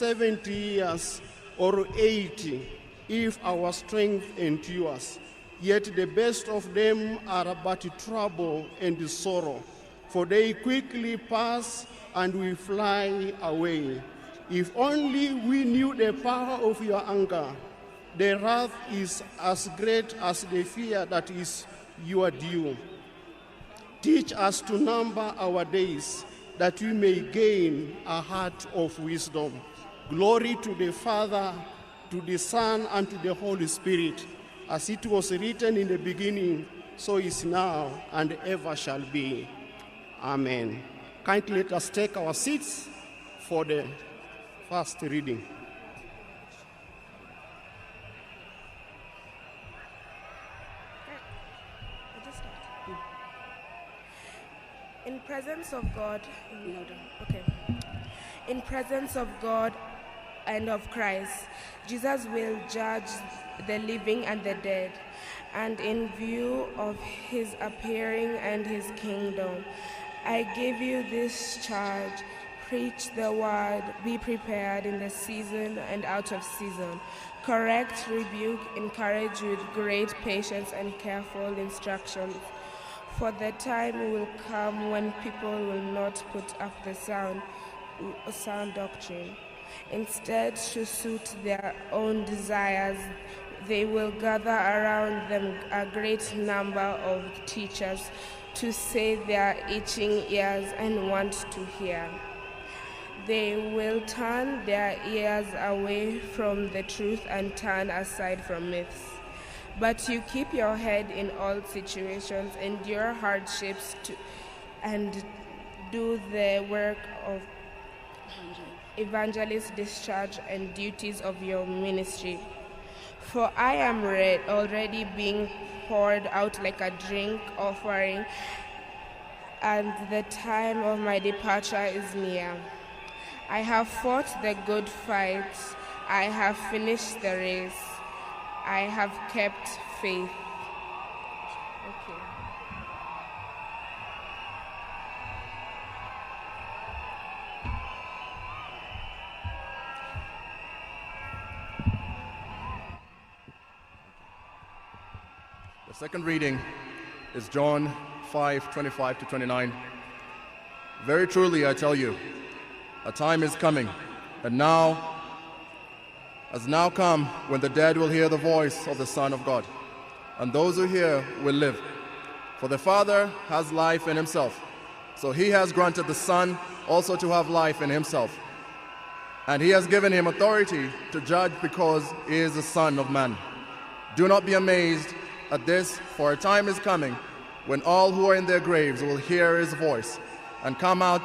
70 years or 80, if our strength endures. Yet the best of them are but trouble and sorrow, for they quickly pass and we fly away. If only we knew the power of your anger, the wrath is as great as the fear that is your due. Teach us to number our days, that we may gain a heart of wisdom. Glory to the Father, to the Son, and to the Holy Spirit, as it was written in the beginning, so is now, and ever shall be. Amen. Kindly let us take our seats for the first reading. In presence of God, In presence of God and of Christ, Jesus will judge the living and the dead, and in view of his appearing and his kingdom, I give you this charge: preach the word, be prepared in the season and out of season. Correct, rebuke, encourage with great patience and careful instructions. For the time will come when people will not put up the sound doctrine. Instead, to suit their own desires, they will gather around them a great number of teachers to save their itching ears and want to hear. They will turn their ears away from the truth and turn aside from myths. But you keep your head in all situations, endure hardships, and do the work of evangelist, discharge and duties of your ministry. For I am already being poured out like a drink offering, and the time of my departure is near. I have fought the good fight. I have finished the race. I have kept faith. Okay. The second reading is John 5:25 to 29. Very truly I tell you, a time is coming, and has now come when the dead will hear the voice of the Son of God, and those who hear will live. For the Father has life in himself, so he has granted the Son also to have life in himself. And he has given him authority to judge because he is the Son of Man. Do not be amazed at this, for a time is coming when all who are in their graves will hear his voice and come out.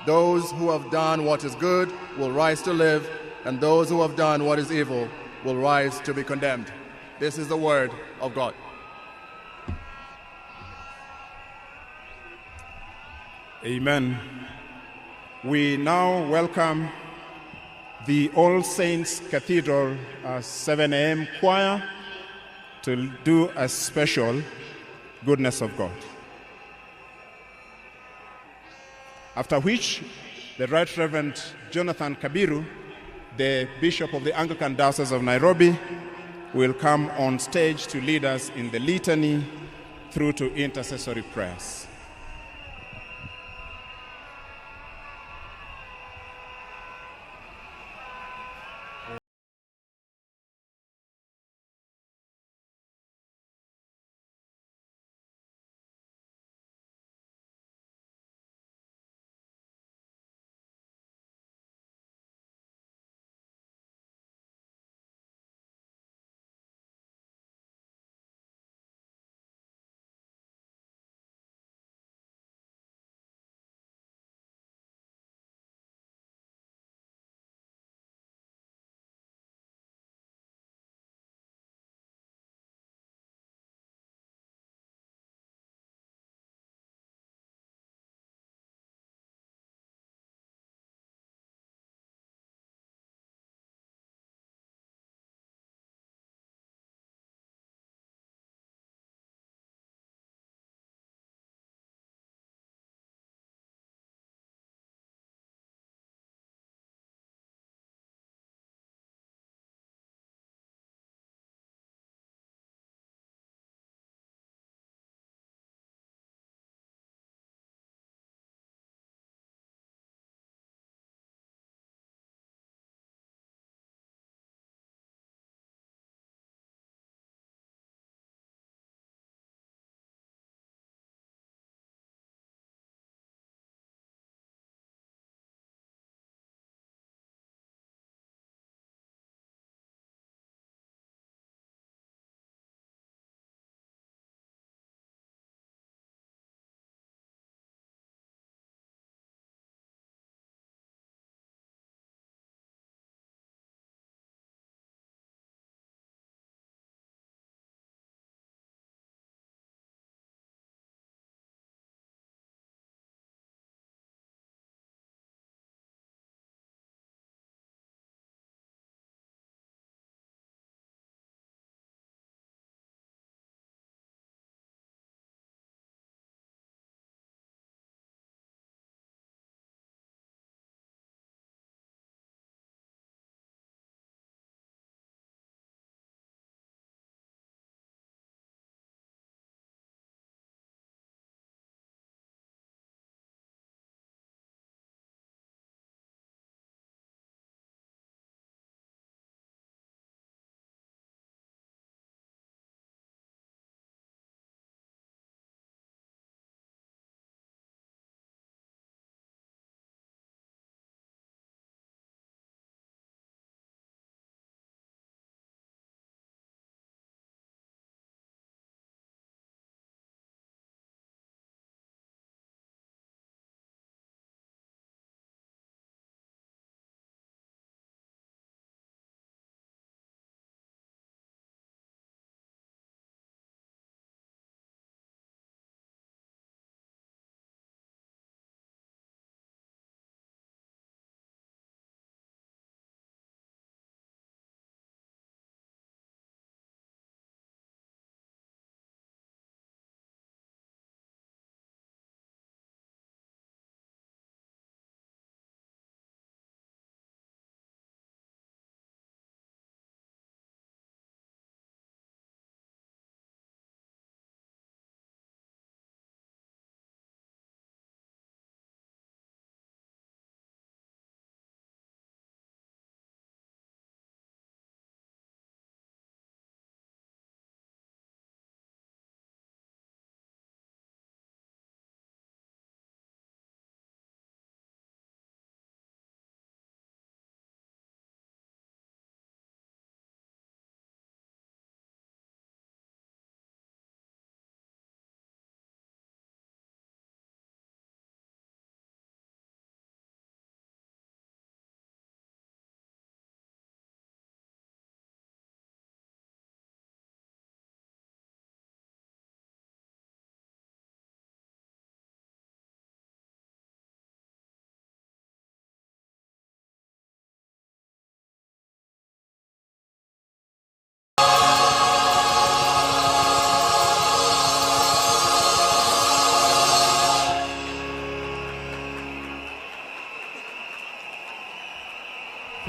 Those who have done what is good will rise to live, and those who have done what is evil will rise to be condemned. This is the word of God. Amen. We now welcome the All Saints Cathedral 7 a.m. choir to do a special Goodness of God. After which, the Right Reverend Jonathan Kabiru, the Bishop of the Anglican Diocese of Nairobi, will come on stage to lead us in the litany through to intercessory prayers.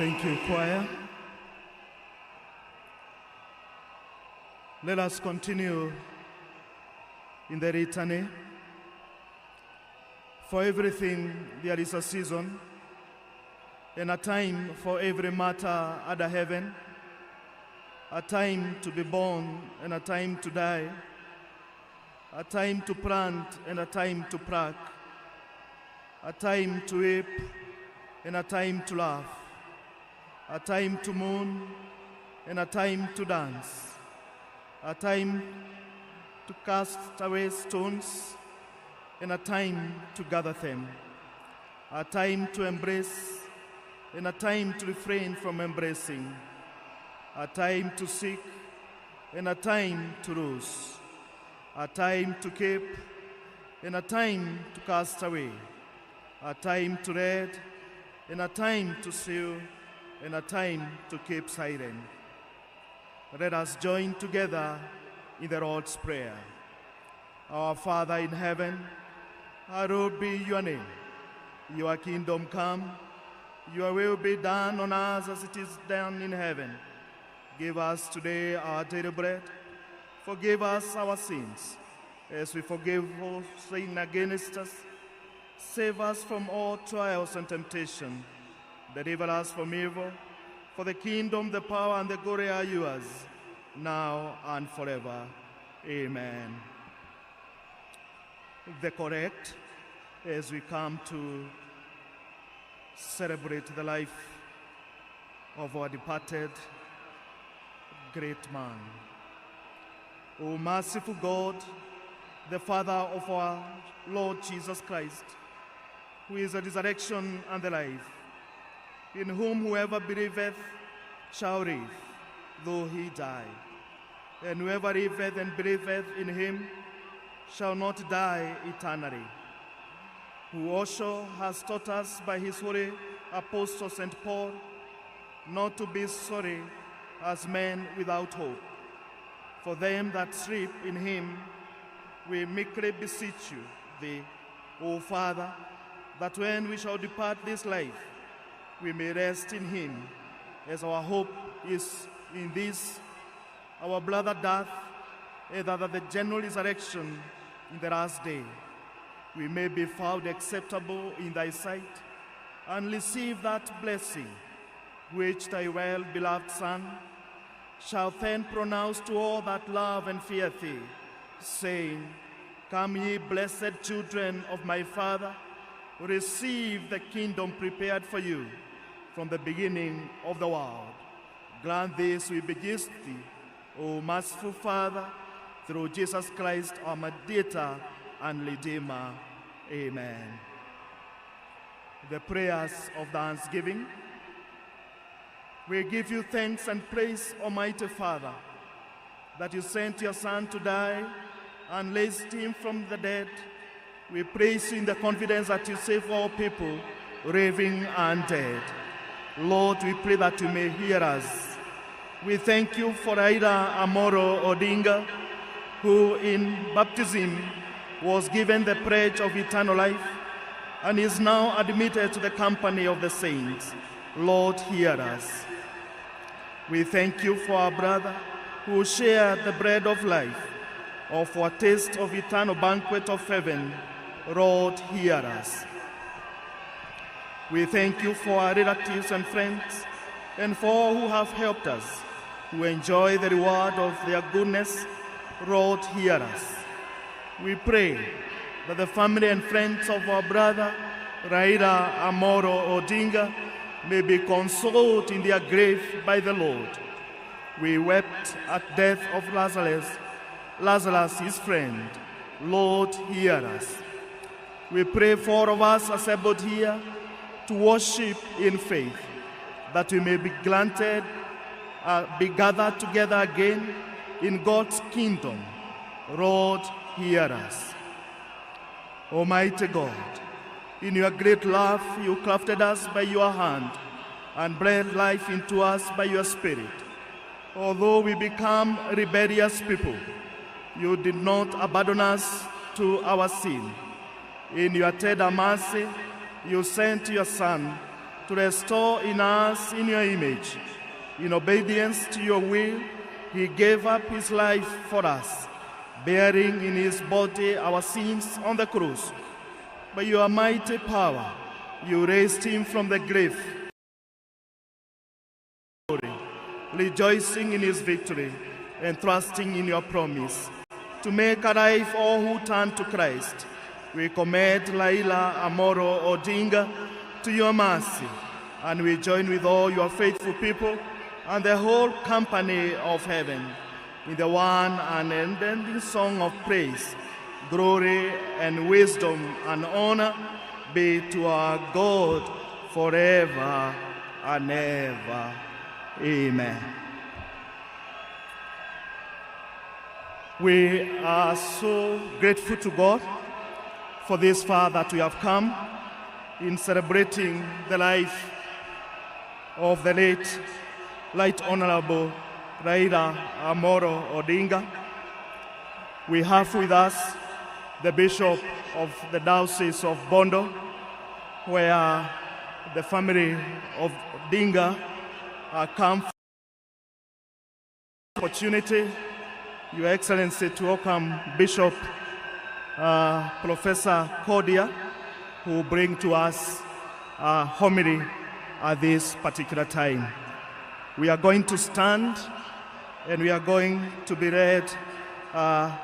Thank you, choir. Let us continue in the litany. For everything there is a season, and a time for every matter under heaven, a time to be born and a time to die, a time to plant and a time to pluck, a time to weep and a time to laugh, a time to mourn and a time to dance, a time to cast away stones and a time to gather them, a time to embrace and a time to refrain from embracing, a time to seek and a time to lose, a time to keep and a time to cast away, a time to read and a time to seal and a time to keep silent. Let us join together in the Lord's Prayer. Our Father in heaven, hallowed be your name. Your kingdom come, your will be done on earth as it is done in heaven. Give us today our daily bread. Forgive us our sins, as we forgive all sin against us. Save us from all trials and temptation. Deliver us from evil. For the kingdom, the power, and the glory are yours, now and forever. Amen. The correct, as we come to celebrate the life of our departed great man. O merciful God, the Father of our Lord Jesus Christ, who is the resurrection and the life, in whom whoever believeth shall live, though he die. And whoever liveth and believeth in him shall not die eternally. Who also has taught us by his holy apostle St. Paul not to be sorry as men without hope. For them that sleep in him, we meekly beseech you, thee, O Father, that when we shall depart this life, we may rest in him, as our hope is in this, our brother death, and that the general resurrection in the last day, we may be found acceptable in thy sight, and receive that blessing which thy well-beloved Son shall then pronounce to all that love and fear thee, saying, Come ye blessed children of my Father, receive the kingdom prepared for you from the beginning of the world. Grant this, we beseech thee, O merciful Father, through Jesus Christ, our mediator and Redeemer. Amen. The prayers of thanksgiving. We give you thanks and praise, Almighty Father, that you sent your Son to die and raised him from the dead. We praise you in the confidence that you save all people, living and dead. Lord, we pray that you may hear us. We thank you for Raila Odinga, who in baptism was given the pledge of eternal life and is now admitted to the company of the saints. Lord, hear us. We thank you for our brother who shared the bread of life, or for a taste of eternal banquet of heaven. Lord, hear us. We thank you for our relatives and friends, and for all who have helped us, who enjoy the reward of their goodness. Lord, hear us. We pray that the family and friends of our brother Raila Odinga may be consoled in their grave by the Lord. We wept at death of Lazarus, his friend. Lord, hear us. We pray for all of us assembled here to worship in faith, that we may be granted, be gathered together again in God's kingdom. Lord, hear us. Almighty God, in your great love, you crafted us by your hand and breathed life into us by your Spirit. Although we become rebellious people, you did not abandon us to our sin. In your tender mercy, you sent your Son to restore in us in your image. In obedience to your will, he gave up his life for us, bearing in his body our sins on the cross. By your mighty power, you raised him from the grave, rejoicing in his victory and trusting in your promise to make alive all who turn to Christ. We commend Raila Amoro Odinga to your mercy, and we join with all your faithful people and the whole company of heaven in the one and unending song of praise. Glory and wisdom and honor be to our God forever and ever. Amen. We are so grateful to God for this far that we have come in celebrating the life of the late Right Honorable Raila Amoro Odinga. We have with us the Bishop of the Diocese of Bondo, where the family of Odinga come for the opportunity, Your Excellency, to welcome Bishop Professor Cordia, who will bring to us a homily at this particular time. We are going to stand and we are going to be read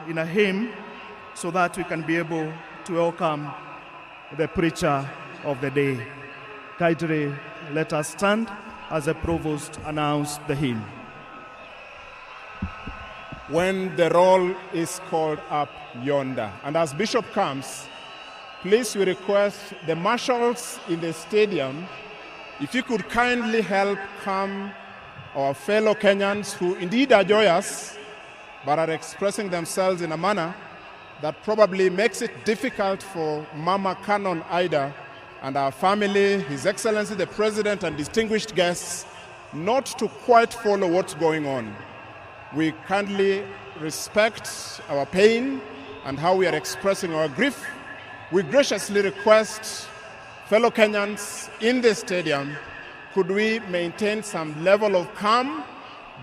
in a hymn so that we can be able to welcome the preacher of the day. Kindly let us stand as the Provost announced the hymn. When the roll is called up yonder. And as Bishop comes, please we request the marshals in the stadium, if you could kindly help calm our fellow Kenyans who indeed are joyous, but are expressing themselves in a manner that probably makes it difficult for Mama Canon Ida and our family, His Excellency the President and distinguished guests, not to quite follow what's going on. We kindly respect our pain and how we are expressing our grief. We graciously request fellow Kenyans in the stadium, could we maintain some level of calm?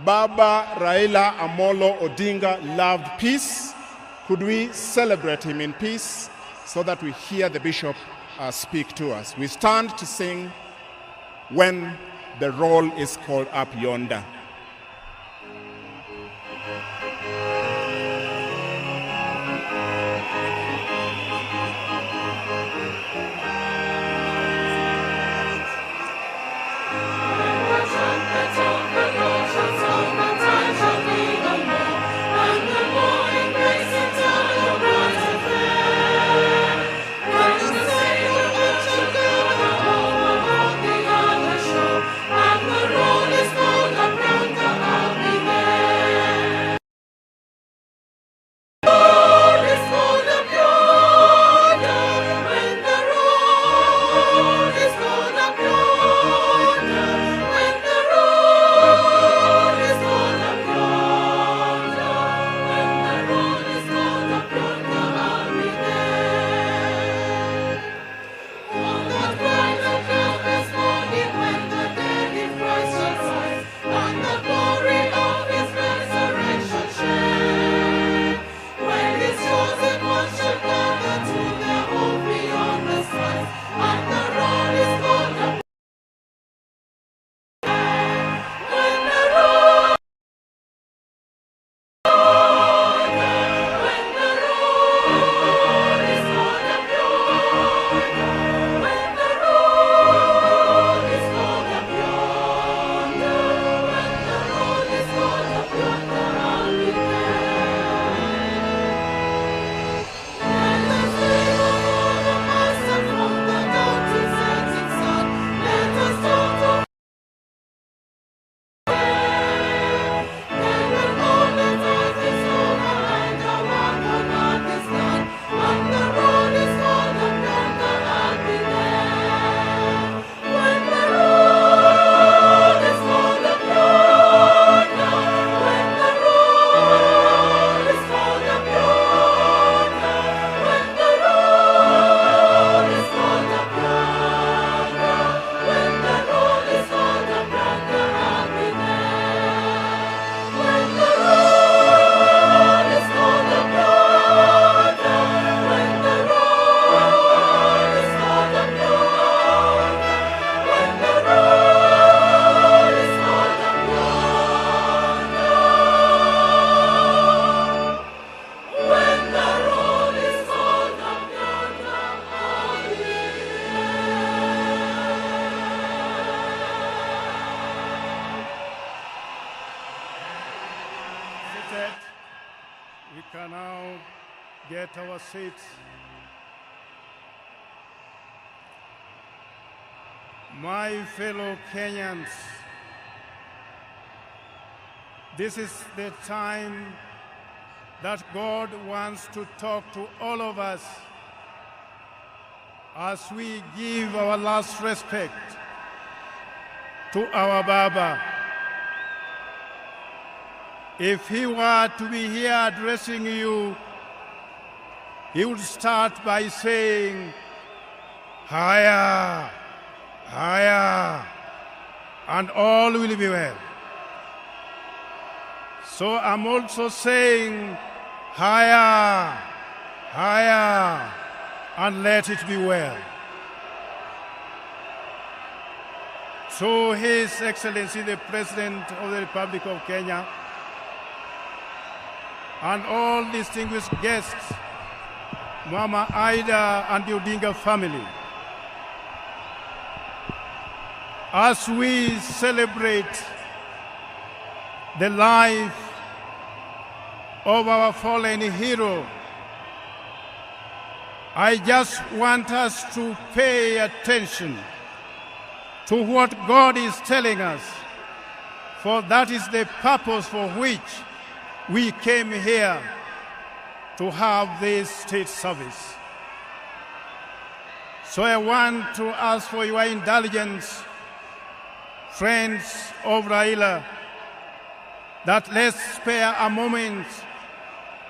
Baba Raila Amolo Odinga loved peace. Could we celebrate him in peace so that we hear the bishop speak to us? We stand to sing When the Roll is Called Up Yonder. And the roll is called up. can now get our seats. My fellow Kenyans, this is the time that God wants to talk to all of us as we give our last respect to our Baba. If he were to be here addressing you, he would start by saying, "Higher, higher," and all will be well. So I'm also saying, higher, higher, and let it be well. To His Excellency the President of the Republic of Kenya and all distinguished guests, Mama Ida and the Odinga family, as we celebrate the life of our fallen hero, I just want us to pay attention to what God is telling us, for that is the purpose for which we came here to have this state service. So I want to ask for your indulgence, friends of Raila, that let's spare a moment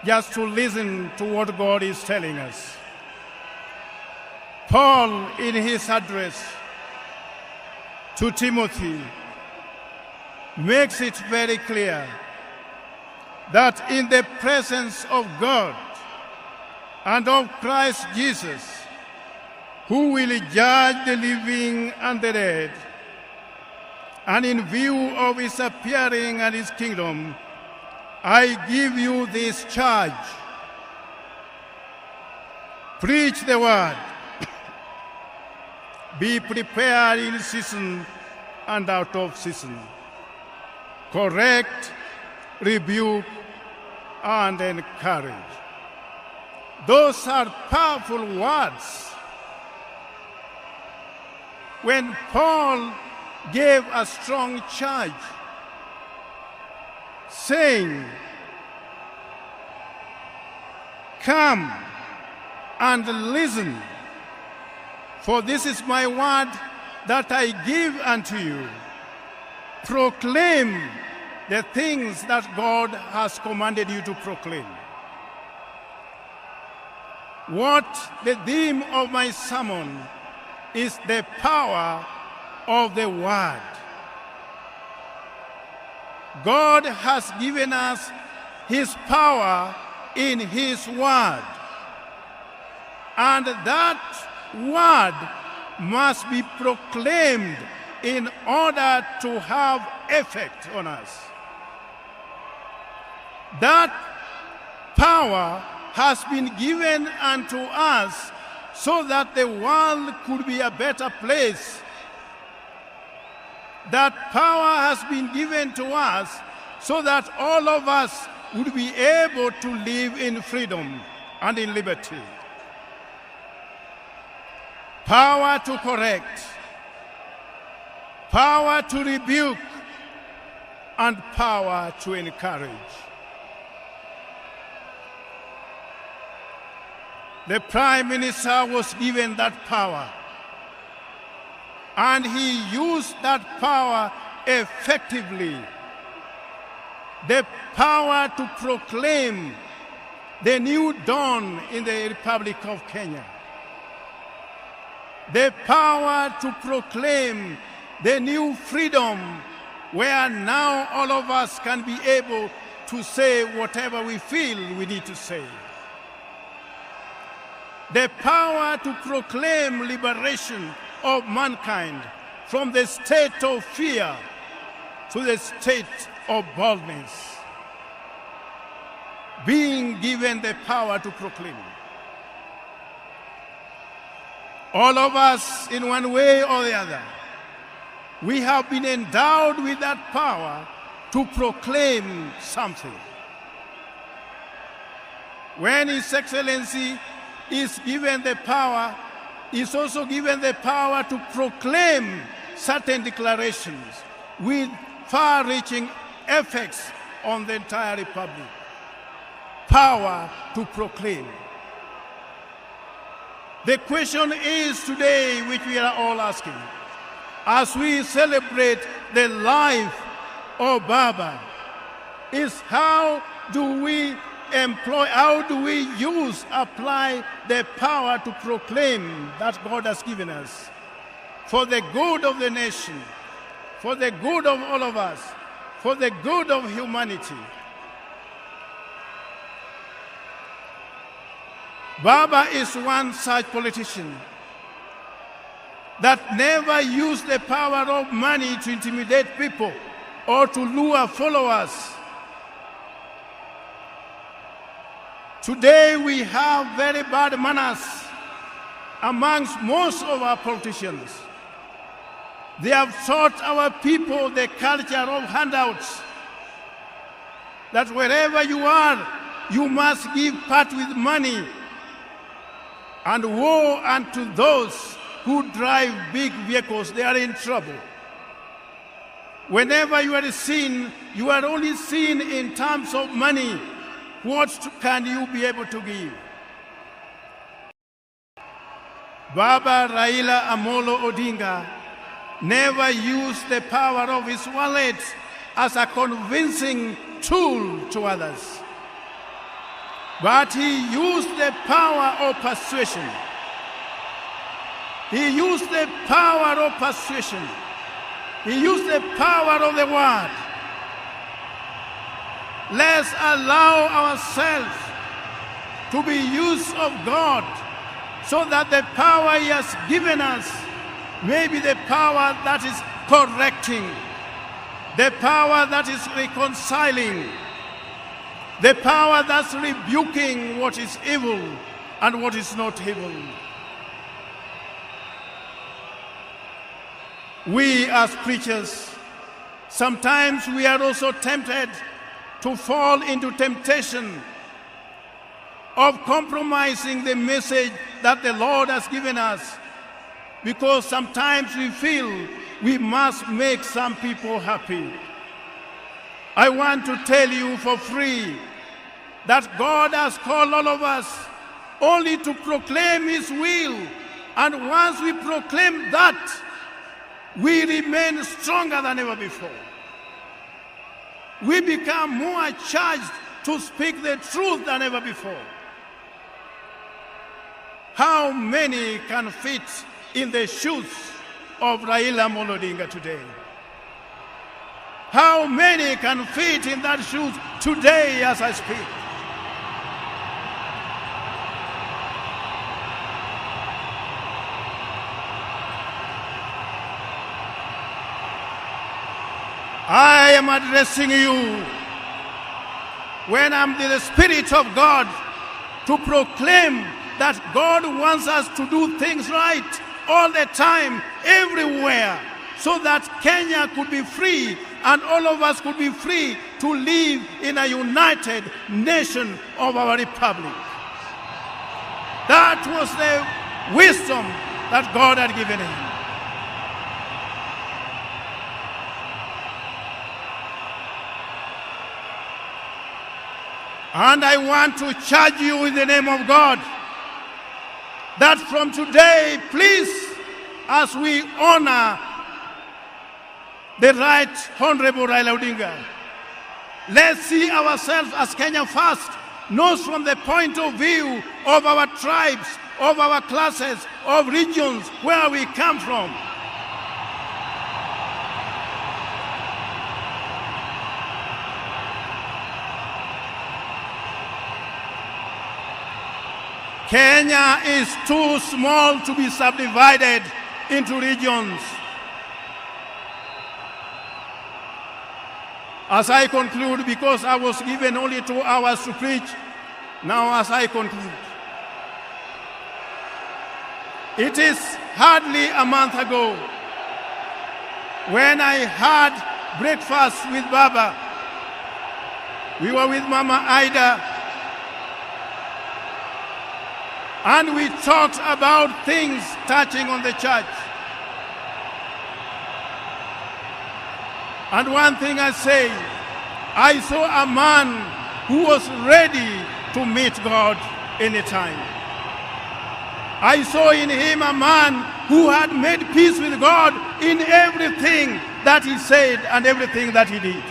just to listen to what God is telling us. Paul, in his address to Timothy, makes it very clear that in the presence of God and of Christ Jesus, who will judge the living and the dead, and in view of his appearing and his kingdom, I give you this charge. Preach the word. Be prepared in season and out of season. Correct, rebuke, and encourage. Those are powerful words. When Paul gave a strong charge, saying, "Come and listen, for this is my word that I give unto you. Proclaim the things that God has commanded you to proclaim." What the theme of my sermon is: the power of the word. God has given us his power in his word, and that word must be proclaimed in order to have effect on us. That power has been given unto us so that the world could be a better place. That power has been given to us so that all of us would be able to live in freedom and in liberty. Power to correct, power to rebuke, and power to encourage. The Prime Minister was given that power, and he used that power effectively. The power to proclaim the new dawn in the Republic of Kenya. The power to proclaim the new freedom where now all of us can be able to say whatever we feel we need to say. The power to proclaim liberation of mankind from the state of fear to the state of boldness. Being given the power to proclaim. All of us, in one way or the other, we have been endowed with that power to proclaim something. when His Excellency is given the power, is also given the power to proclaim certain declarations with far-reaching effects on the entire Republic. Power to proclaim. The question is today, which we are all asking, as we celebrate the life of Baba, is how do we apply the power to proclaim that God has given us for the good of the nation, for the good of all of us, for the good of humanity. Baba is one such politician that never used the power of money to intimidate people or to lure followers. Today we have very bad manners amongst most of our politicians. They have taught our people the culture of handouts, that wherever you are, you must give part with money. And woe unto those who drive big vehicles, they are in trouble. Whenever you are seen, you are only seen in terms of money. What can you be able to give? Baba Raila Amolo Odinga never used the power of his wallet as a convincing tool to others, but he used the power of persuasion. He used the power of persuasion. He used the power of the word. Let's allow ourselves to be used of God so that the power He has given us may be the power that is correcting, the power that is reconciling, the power that's rebuking what is evil and what is not evil. We as preachers, sometimes we are also tempted to fall into temptation of compromising the message that the Lord has given us, because sometimes we feel we must make some people happy. I want to tell you for free that God has called all of us only to proclaim His will, and once we proclaim that, we remain stronger than ever before. We become more charged to speak the truth than ever before. How many can fit in the shoes of Raila Amolo Odinga today? How many can fit in that shoes today as I speak? I am addressing you when I'm in the Spirit of God to proclaim that God wants us to do things right all the time, everywhere, so that Kenya could be free and all of us could be free to live in a united nation of our republic. That was the wisdom that God had given him. And I want to charge you in the name of God that from today, please, as we honor the Right Honorable Raila Odinga, let's see ourselves as Kenya First, not from the point of view of our tribes, of our classes, of regions where we come from. Kenya is too small to be subdivided into regions. As I conclude, because I was given only 2 hours to preach, now as I conclude, it is hardly a month ago when I had breakfast with Baba. We were with Mama Ida and we talked about things touching on the church. And one thing I say, I saw a man who was ready to meet God anytime. I saw in him a man who had made peace with God in everything that he said and everything that he did.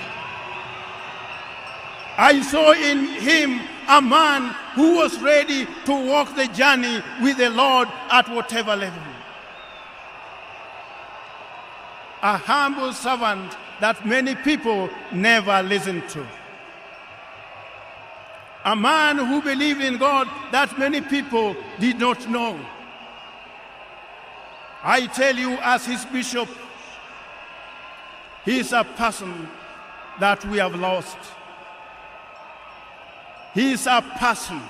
I saw in him a man who was ready to walk the journey with the Lord at whatever level. A humble servant that many people never listened to. A man who believed in God that many people did not know. I tell you, as his bishop, he is a person that we have lost. He is a person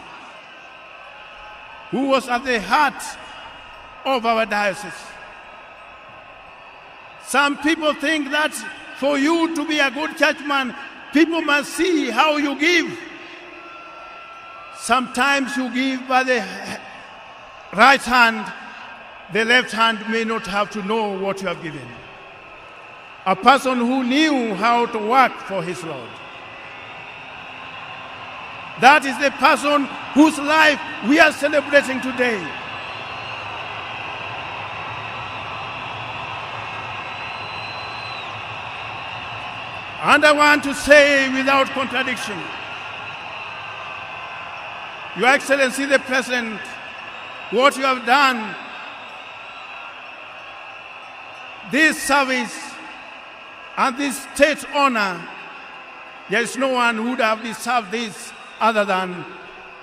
who was at the heart of our diocese. Some people think that for you to be a good churchman, people must see how you give. Sometimes you give by the right hand, the left hand may not have to know what you have given. A person who knew how to work for his Lord. That is the person whose life we are celebrating today. And I want to say without contradiction, Your Excellency the President, what you have done, this service and this state honor, there is no one who would have deserved this other than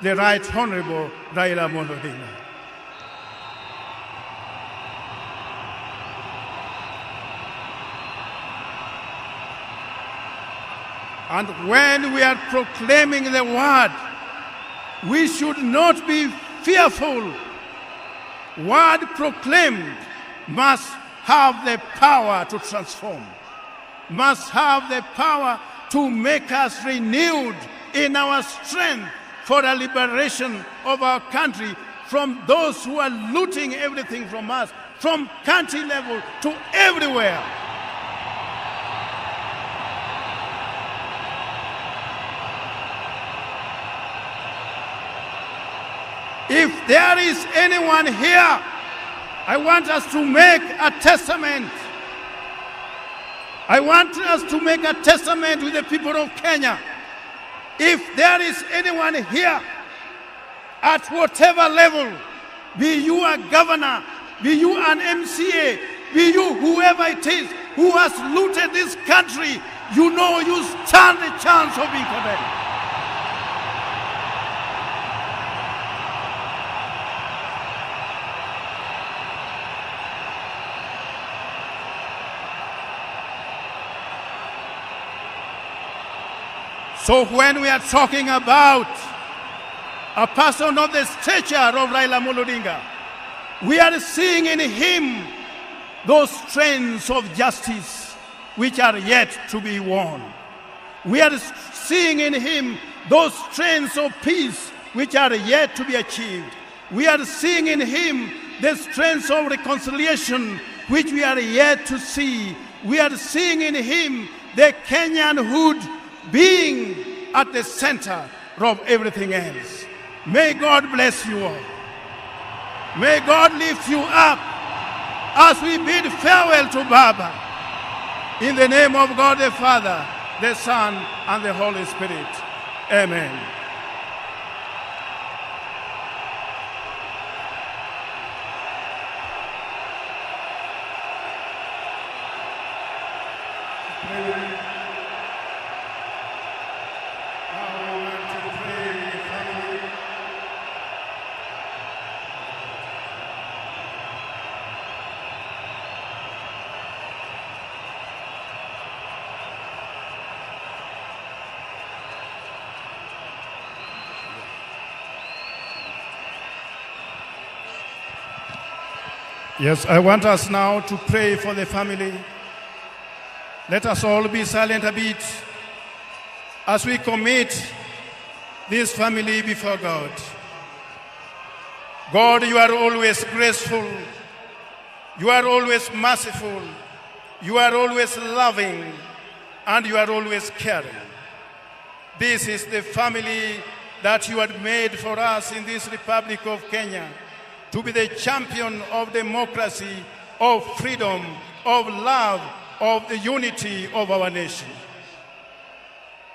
the Right Honorable Raila Odinga. And when we are proclaiming the word, we should not be fearful. Word proclaimed must have the power to transform, must have the power to make us renewed in our strength for the liberation of our country from those who are looting everything from us, from country level to everywhere. If there is anyone here, I want us to make a testament. I want us to make a testament with the people of Kenya. If there is anyone here, at whatever level, be you a governor, be you an MCA, be you whoever it is who has looted this country, you know you stand a chance of being condemned. So when we are talking about a person of the stature of Raila Odinga, we are seeing in him those strands of justice which are yet to be worn. We are seeing in him those strands of peace which are yet to be achieved. We are seeing in him the strands of reconciliation which we are yet to see. We are seeing in him the Kenyanhood being at the center of everything else. May God bless you all. May God lift you up as we bid farewell to Baba. In the name of God the Father, the Son, and the Holy Spirit. Amen. Yes, I want us now to pray for the family. Let us all be silent a bit as we commit this family before God. God, you are always graceful. You are always merciful. You are always loving. And you are always caring. This is the family that you had made for us in this Republic of Kenya, to be the champion of democracy, of freedom, of love, of the unity of our nation.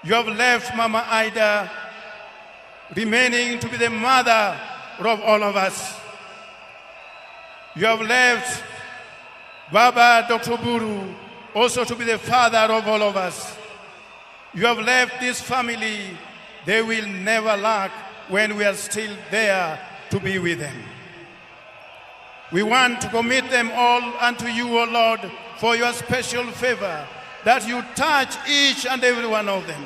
You have left Mama Ida remaining to be the mother of all of us. You have left Baba Dr. Buru also to be the father of all of us. You have left this family. They will never lack when we are still there to be with them. We want to commit them all unto you, O Lord, for your special favor, that you touch each and every one of them.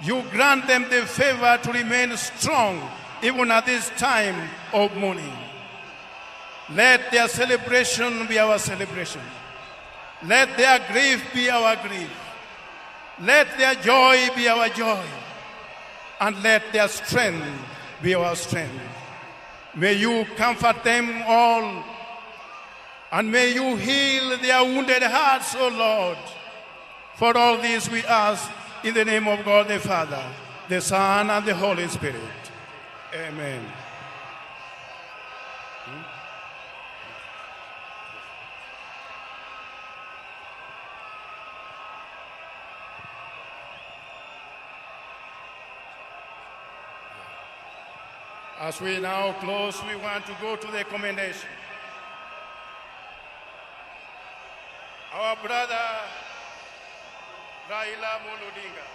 You grant them the favor to remain strong even at this time of mourning. Let their celebration be our celebration. Let their grief be our grief. Let their joy be our joy. And let their strength be our strength. May you comfort them all. And may you heal their wounded hearts, O Lord. For all this we ask in the name of God the Father, the Son, and the Holy Spirit. Amen. As we now close, we want to go to the commendation. Our brother, Raila Odinga,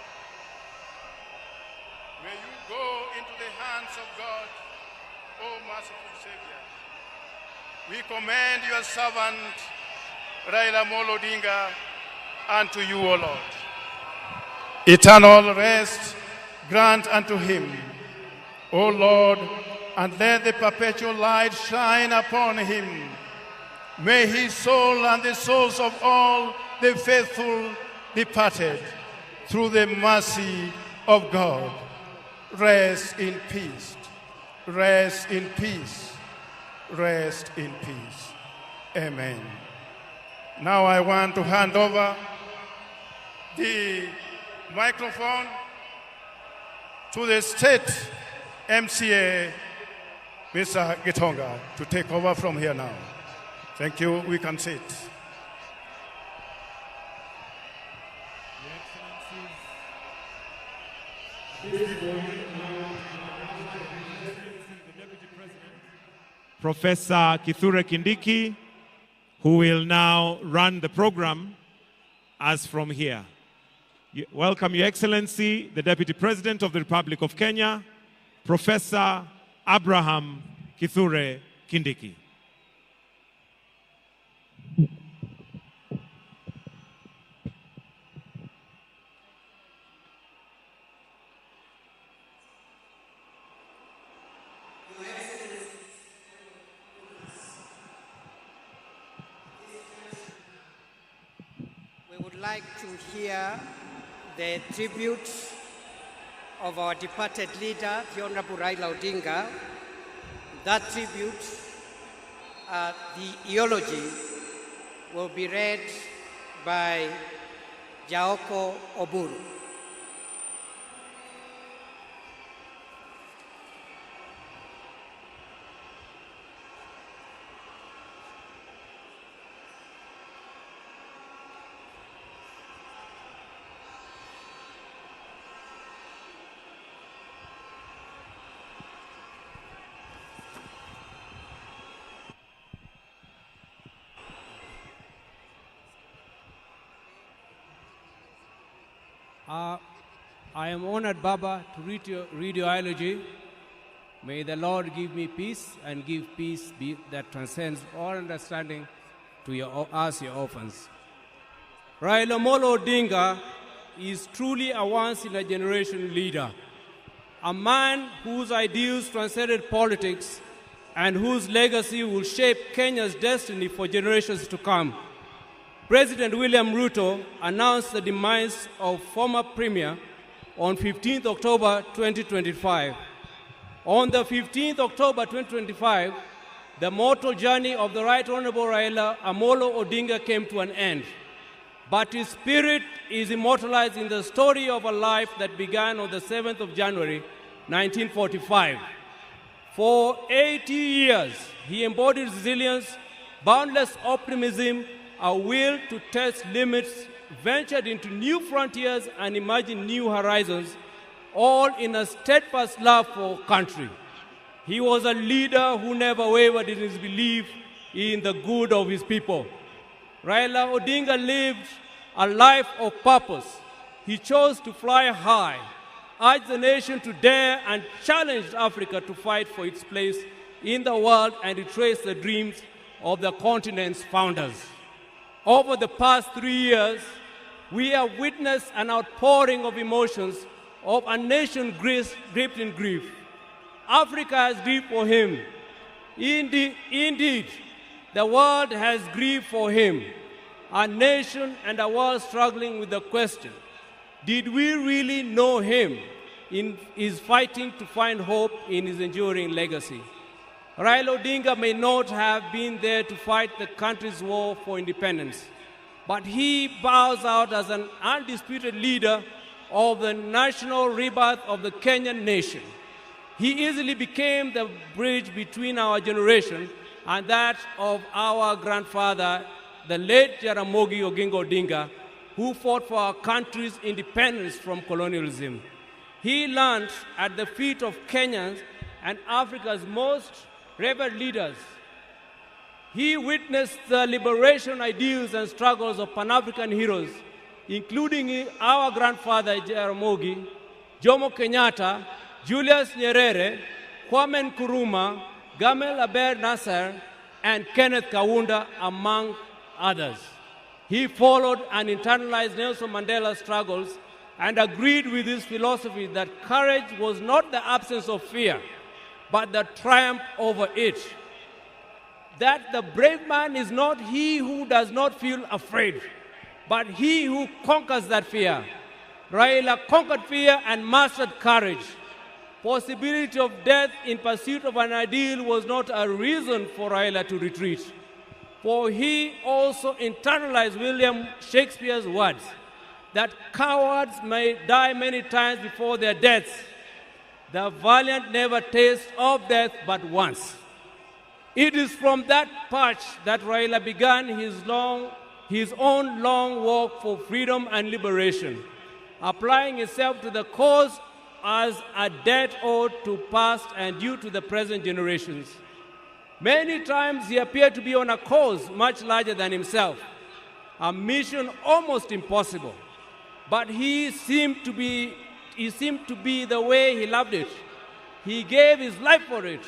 may you go into the hands of God, O merciful Savior. We commend your servant, Raila Odinga, unto you, O Lord. Eternal rest grant unto him, O Lord, and let the perpetual light shine upon him. May his soul and the souls of all the faithful departed through the mercy of God rest in peace. Rest in peace. Rest in peace. Amen. Now I want to hand over the microphone to the state MCA, Mr. Gitonga, to take over from here now. Thank you. We can sit. Professor Kithure Kindiki, who will now run the program as from here. Welcome, Your Excellency, the Deputy President of the Republic of Kenya, Professor Abraham Kithure Kindiki. We would like to hear the tribute of our departed leader, the Honorable Raila Odinga. That tribute, the eulogy, will be read by Jaoko Oburu. I am honored, Baba, to read your eulogy. May the Lord give me peace and give peace that transcends all understanding to us, your orphans. Raila Odinga is truly a once-in-a-generation leader, a man whose ideals transcended politics and whose legacy will shape Kenya's destiny for generations to come. President William Ruto announced the demise of former Premier on 15th October 2025. On the 15th October 2025, the mortal journey of the Right Honorable Raila Amolo Odinga came to an end. But his spirit is immortalized in the story of a life that began on the 7th of January, 1945. For 80 years, he embodied resilience, boundless optimism, a will to test limits, ventured into new frontiers and imagined new horizons, all in a steadfast love for country. He was a leader who never wavered in his belief in the good of his people. Raila Odinga lived a life of purpose. He chose to fly high, urged the nation to dare, and challenged Africa to fight for its place in the world and retrace the dreams of the continent's founders. Over the past 3 years, we have witnessed an outpouring of emotions of a nation gripped in grief. Africa has grieved for him. Indeed, the world has grieved for him. Our nation and our world struggling with the question, did we really know him in his fighting to find hope in his enduring legacy? Raila Odinga may not have been there to fight the country's war for independence, but he bows out as an undisputed leader of the national rebirth of the Kenyan nation. He easily became the bridge between our generation and that of our grandfather, the late Jaramogi Oginga Odinga, who fought for our country's independence from colonialism. He learned at the feet of Kenyans and Africa's most revered leaders. He witnessed the liberation ideals and struggles of Pan-African heroes, including our grandfather Jaramogi, Jomo Kenyatta, Julius Nyerere, Kwame Nkrumah, Gamal Abdel Nasser, and Kenneth Kaunda, among others. He followed and internalized Nelson Mandela's struggles and agreed with his philosophy that courage was not the absence of fear, but the triumph over it. That the brave man is not he who does not feel afraid, but he who conquers that fear. Raila conquered fear and mastered courage. Possibility of death in pursuit of an ideal was not a reason for Raila to retreat, for he also internalized William Shakespeare's words that cowards may die many times before their deaths. The valiant never taste of death but once. It is from that perch that Raila began his own long walk for freedom and liberation, applying himself to the cause as a debt owed to past and due to the present generations. Many times he appeared to be on a cause much larger than himself, a mission almost impossible, but he seemed to be the way he loved it. He gave his life for it.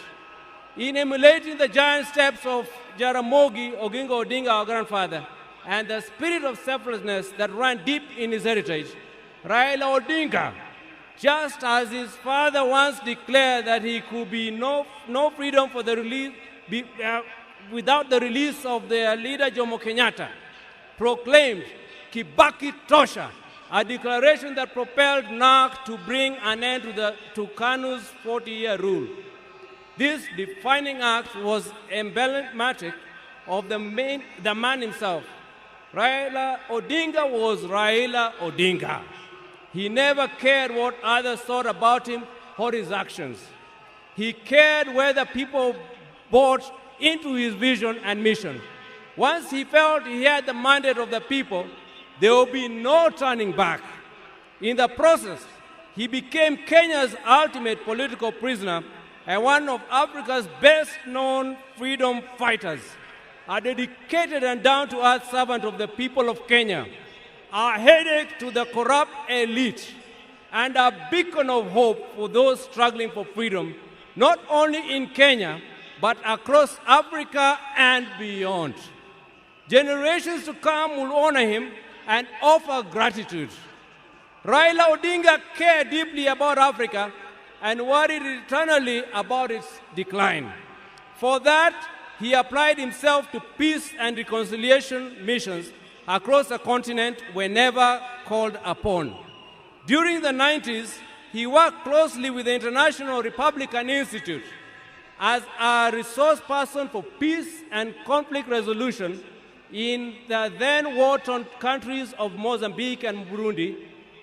In emulating the giant steps of Jaramogi Oginga Odinga, our grandfather, and the spirit of selflessness that ran deep in his heritage, Raila Odinga, just as his father once declared that he could be no freedom for the release, without the release of their leader Jomo Kenyatta, proclaimed Kibaki Tosha, a declaration that propelled NARC to bring an end to KANU's 40-year rule. This defining act was emblematic of the man himself. Raila Odinga was Raila Odinga. He never cared what others thought about him or his actions. He cared whether people bought into his vision and mission. Once he felt he had the mandate of the people, there will be no turning back. In the process, he became Kenya's ultimate political prisoner and one of Africa's best-known freedom fighters, a dedicated and down-to-earth servant of the people of Kenya, a headache to the corrupt elite, and a beacon of hope for those struggling for freedom, not only in Kenya, but across Africa and beyond. Generations to come will honor him and offer gratitude. Raila Odinga cared deeply about Africa and worried eternally about its decline. For that, he applied himself to peace and reconciliation missions across the continent whenever called upon. During the 90s, he worked closely with the International Republican Institute as a resource person for peace and conflict resolution in the then war-torn countries of Mozambique and Burundi,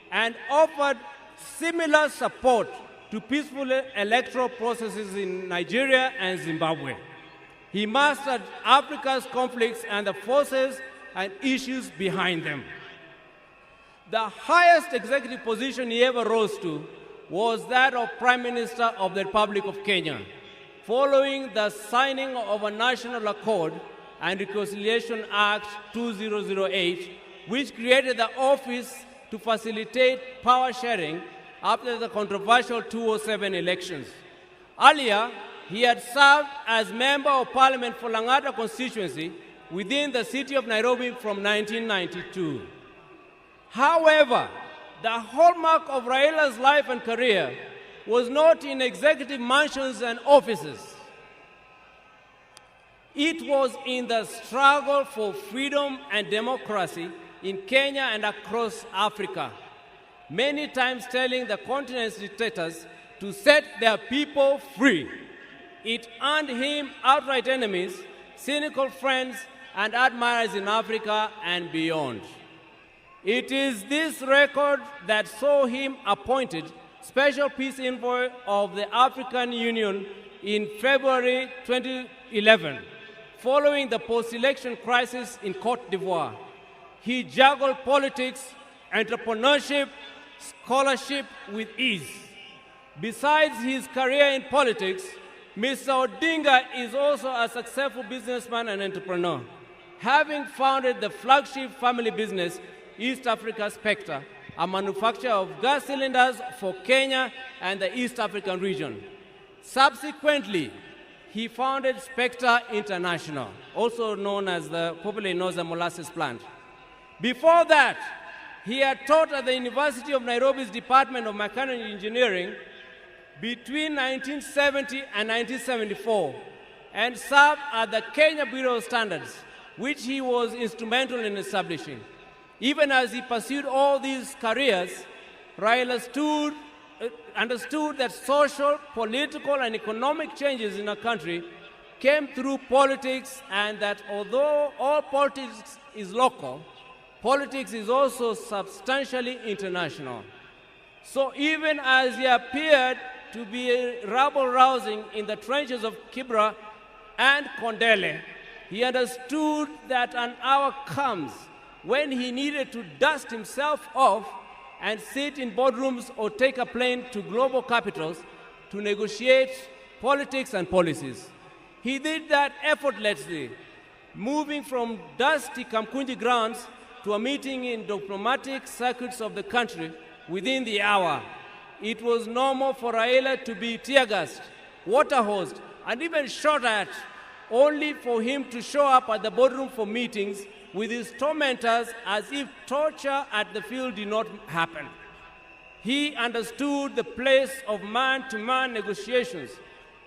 and offered similar support to peaceful electoral processes in Nigeria and Zimbabwe. He mastered Africa's conflicts and the forces and issues behind them. The highest executive position he ever rose to was that of Prime Minister of the Republic of Kenya, following the signing of a National Accord and Reconciliation Act 2008, which created the office to facilitate power sharing after the controversial 2007 elections. Earlier, he had served as Member of Parliament for Lang'ata constituency within the city of Nairobi from 1992. However, the hallmark of Raila's life and career was not in executive mansions and offices. It was in the struggle for freedom and democracy in Kenya and across Africa, many times telling the continent's dictators to set their people free. It earned him outright enemies, cynical friends, and admirers in Africa and beyond. It is this record that saw him appointed Special Peace Envoy of the African Union in February 2011, following the post-election crisis in Cote d'Ivoire. He juggled politics, entrepreneurship, scholarship with ease. Besides his career in politics, Mr. Odinga is also a successful businessman and entrepreneur, having founded the flagship family business, East Africa Spectre, a manufacturer of gas cylinders for Kenya and the East African region. Subsequently, he founded Spectre International, also known as the popularly known as the molasses plant. Before that, he had taught at the University of Nairobi's Department of Mechanical Engineering between 1970 and 1974, and served at the Kenya Bureau of Standards, which he was instrumental in establishing. Even as he pursued all these careers, Raila understood that social, political, and economic changes in a country came through politics, and that although all politics is local, politics is also substantially international. So even as he appeared to be rabble-rousing in the trenches of Kibra and Kondele, he understood that an hour comes when he needed to dust himself off and sit in boardrooms or take a plane to global capitals to negotiate politics and policies. He did that effortlessly, moving from dusty Kamkunji grounds to a meeting in diplomatic circuits of the country within the hour. It was normal for Raila to be tear-gassed, water-hosed, and even shot at, only for him to show up at the boardroom for meetings with his tormentors as if torture at the field did not happen. He understood the place of man-to-man negotiations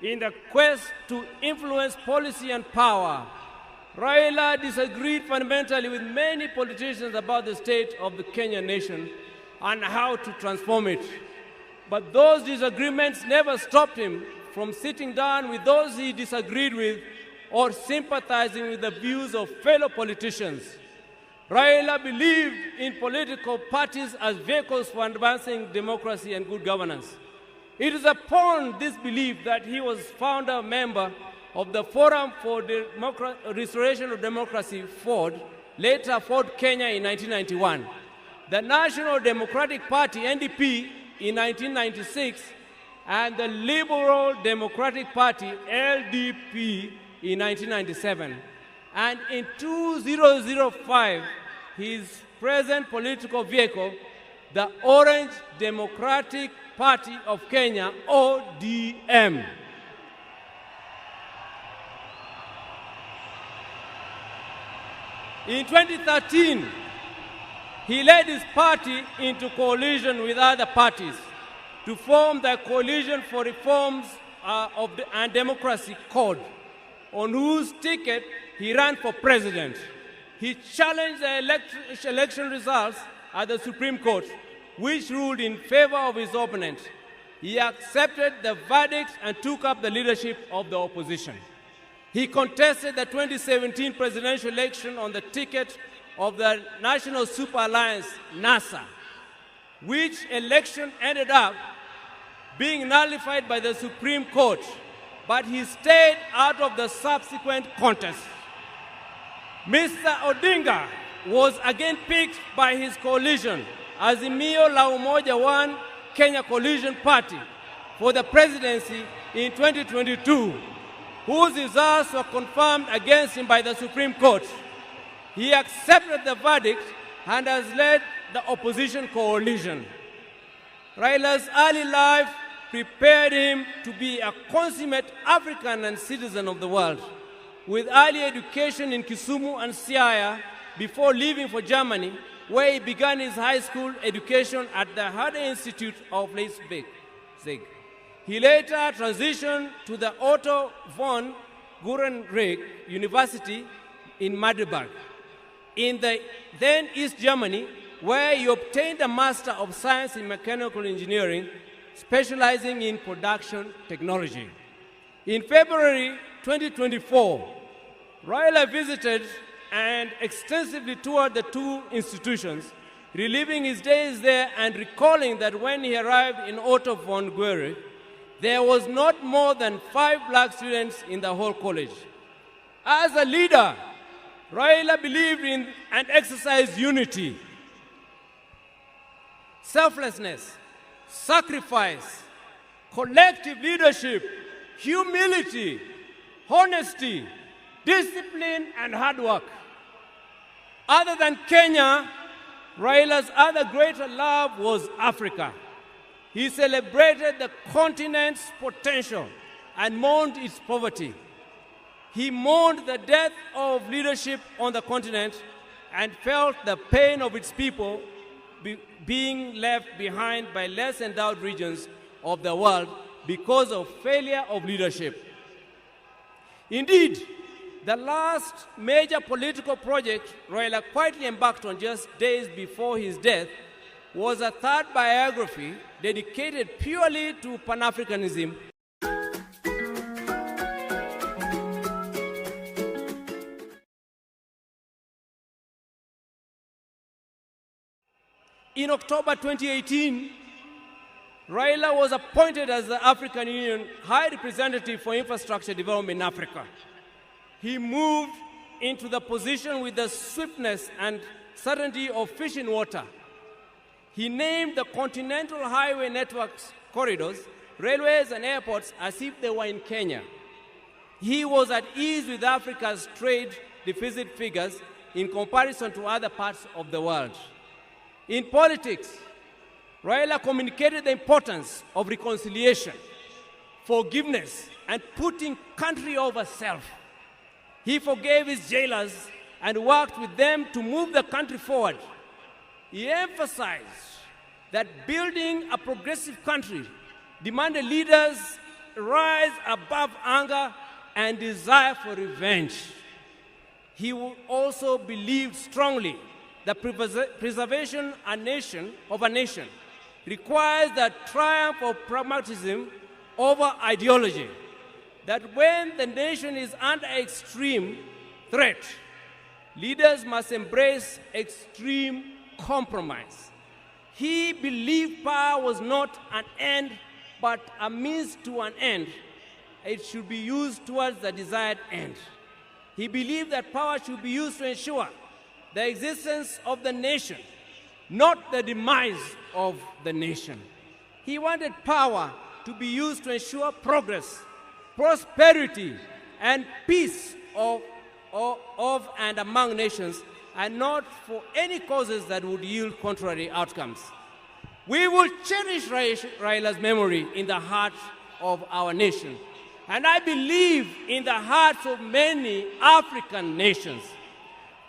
in the quest to influence policy and power. Raila disagreed fundamentally with many politicians about the state of the Kenyan nation and how to transform it. But those disagreements never stopped him from sitting down with those he disagreed with or sympathizing with the views of fellow politicians. Raila believed in political parties as vehicles for advancing democracy and good governance. It is upon this belief that he was founder member of the Forum for Restoration of Democracy, FORD, later FORD Kenya in 1991, the National Democratic Party, NDP, in 1996, and the Liberal Democratic Party, LDP, in 1997. And in 2005, his present political vehicle, the Orange Democratic Party of Kenya, ODM. In 2013, he led his party into coalition with other parties to form the Coalition for Reforms and Democracy Code, on whose ticket he ran for president. He challenged the election results at the Supreme Court, which ruled in favor of his opponent. He accepted the verdict and took up the leadership of the opposition. He contested the 2017 presidential election on the ticket of the National Super Alliance, NASA, which election ended up being nullified by the Supreme Court, but he stayed out of the subsequent contest. Mr. Odinga was again picked by his coalition, Azimio la Umoja One Kenya Coalition Party, for the presidency in 2022, whose results were confirmed against him by the Supreme Court. He accepted the verdict and has led the opposition coalition. Raila's early life prepared him to be a consummate African and citizen of the world, with early education in Kisumu and Siaya before leaving for Germany, where he began his high school education at the Herder Institute of Leipzig. He later transitioned to the Otto von Gutenberg University in Magdeburg, in the then East Germany, where he obtained a Master of Science in Mechanical Engineering, specializing in production technology. In February 2024, Raila visited and extensively toured the two institutions, reliving his days there and recalling that when he arrived in Otto von Guericke, there was not more than 5 black students in the whole college. As a leader, Raila believed in and exercised unity, selflessness, sacrifice, collective leadership, humility, honesty, discipline, and hard work. Other than Kenya, Raila's other greater love was Africa. He celebrated the continent's potential and mourned its poverty. He mourned the death of leadership on the continent and felt the pain of its people being left behind by less endowed regions of the world because of failure of leadership. Indeed, the last major political project Raila quietly embarked on just days before his death was a third biography dedicated purely to Pan-Africanism. In October 2018, Raila was appointed as the African Union High Representative for Infrastructure Development in Africa. He moved into the position with the swiftness and certainty of fish in water. He named the continental highway networks corridors, railways, and airports as if they were in Kenya. He was at ease with Africa's trade deficit figures in comparison to other parts of the world. In politics, Raila communicated the importance of reconciliation, forgiveness, and putting country over self. He forgave his jailers and worked with them to move the country forward. He emphasized that building a progressive country demanded leaders rise above anger and desire for revenge. He also believed strongly that preservation of a nation requires the triumph of pragmatism over ideology, that when the nation is under extreme threat, leaders must embrace extreme compromise. He believed power was not an end, but a means to an end. It should be used towards the desired end. He believed that power should be used to ensure the existence of the nation, not the demise of the nation. He wanted power to be used to ensure progress, prosperity, and peace of and among nations, and not for any causes that would yield contrary outcomes. We will cherish Raila's memory in the heart of our nation, and I believe in the hearts of many African nations.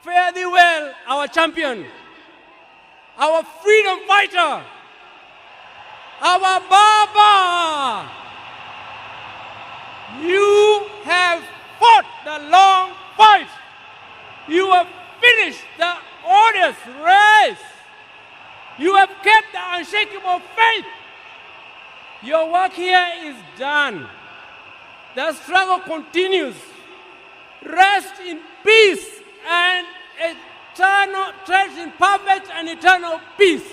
Fare thee well, our champion, our freedom fighter, our Baba. You have fought the long fight. You have finished the honest race. You have kept the unshakable faith. Your work here is done. The struggle continues. Rest in peace and eternal, rest in perfect and eternal peace.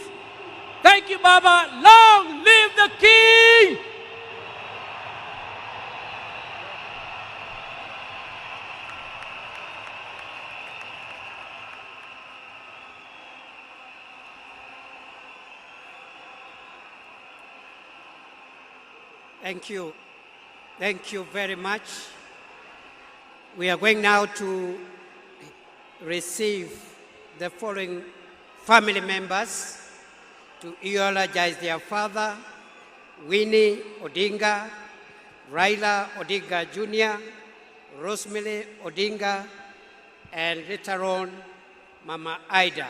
Thank you, Baba. Long live the King! Thank you. Thank you very much. We are going now to receive the following family members to eulogize their father, Winnie Odinga, Raila Odinga Jr., Rosemary Odinga, and later on, Mama Ida,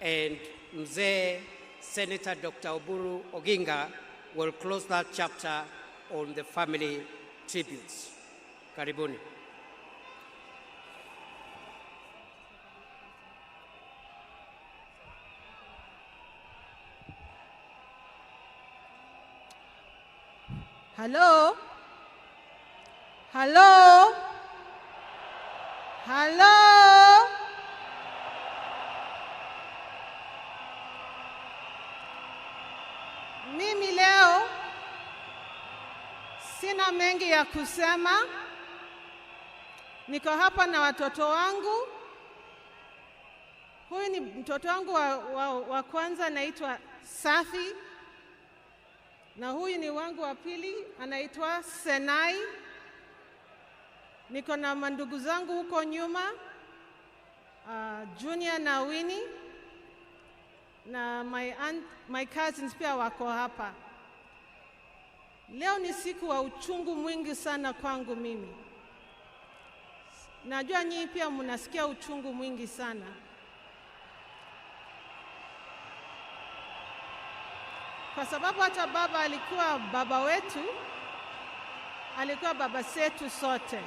and Mzee Senator Dr. Oburu Oginga will close that chapter on the family tributes. Karibuni. Hello? Hello? Hello? Mimi leo sina mengi ya kusema. Niko hapa na watoto wangu. Huyu ni mtoto wangu wa kwanza, anaitwa Safi. Na huyu ni wangu wa pili, anaitwa Senai. Niko na mandugu zangu huko nyuma, Junior na Winnie, na my cousins pia wako hapa. Leo ni siku wa uchungu mwingi sana kwangu mimi. Najua nyinyi pia mnasikia uchungu mwingi sana. Kwa sababu hata baba alikuwa baba wetu, alikuwa baba zetu sote.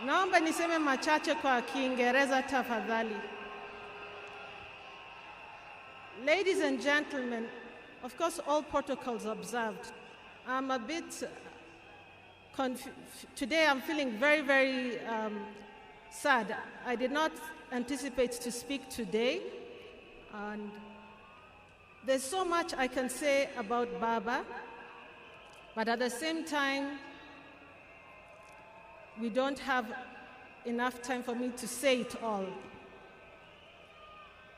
Naomba niseme machache kwa Kiingereza tafadhali. Ladies and gentlemen, of course all protocols observed. I'm a bit today I'm feeling very, very sad. I did not anticipate to speak today, and there's so much I can say about Baba, but at the same time, we don't have enough time for me to say it all.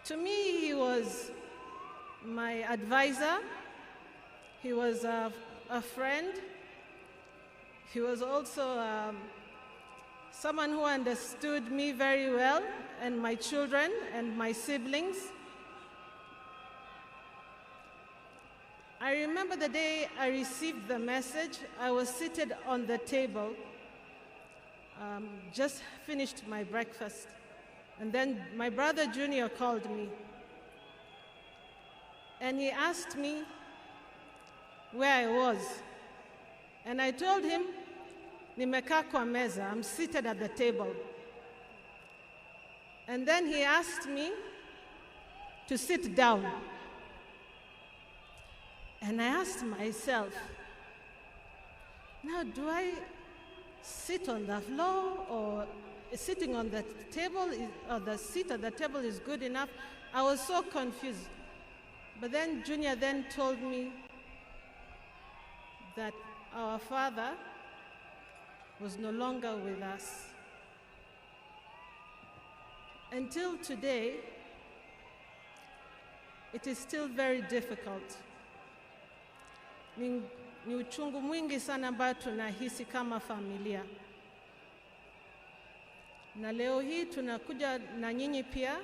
To me, he was my advisor. He was a friend. He was also someone who understood me very well, and my children and my siblings. I remember the day I received the message. I was seated on the table, just finished my breakfast. And then my brother Junior called me. And he asked me where I was. And I told him, nimekaa kwa meza, I'm seated at the table. And then he asked me to sit down. And I asked myself, now do I sit on the floor, or sitting on the table, or the seat at the table is good enough? I was so confused. But then Junior then told me that our father was no longer with us. Until today, it is still very difficult. Ni uchungu mwingi sana ambao tunahisi kama familia. Na leo hii tunakuja na nyinyi pia,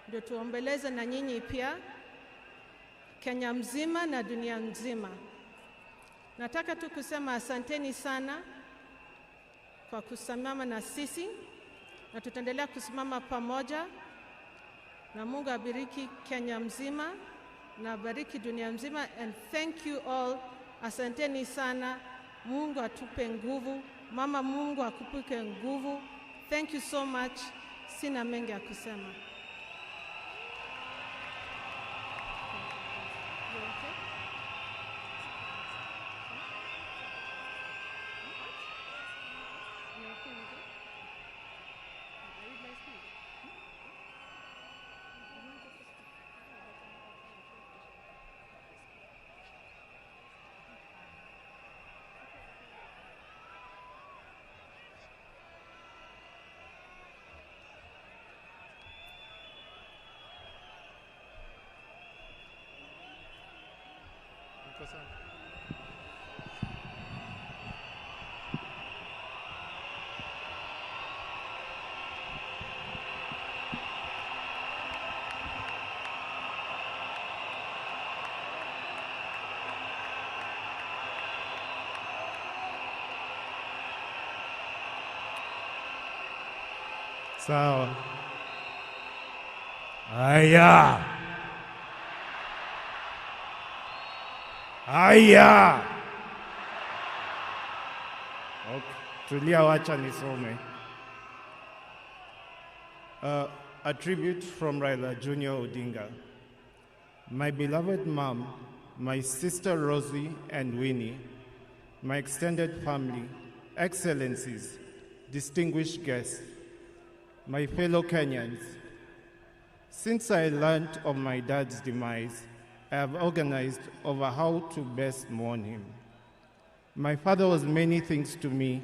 ndio tuombeleze na nyinyi pia, Kenya mzima na dunia nzima. Nataka tu kusema asanteni sana kwa kusimama na sisi, na tutaendelea kusimama pamoja, na Mungu abariki Kenya mzima na bariki dunia mzima. And thank you all. Asanteni sana. Mungu atupe nguvu. Mama, Mungu akupe nguvu. Thank you so much. Sina mengi ya kusema. Sawa. Haya. Haya. Okay. Tulia, wacha nisome. A tribute from Raila Junior Odinga. My beloved mom, my sister Rosie and Winnie, my extended family, excellencies, distinguished guests, my fellow Kenyans, since I learned of my dad's demise, I have organized over how to best mourn him. My father was many things to me,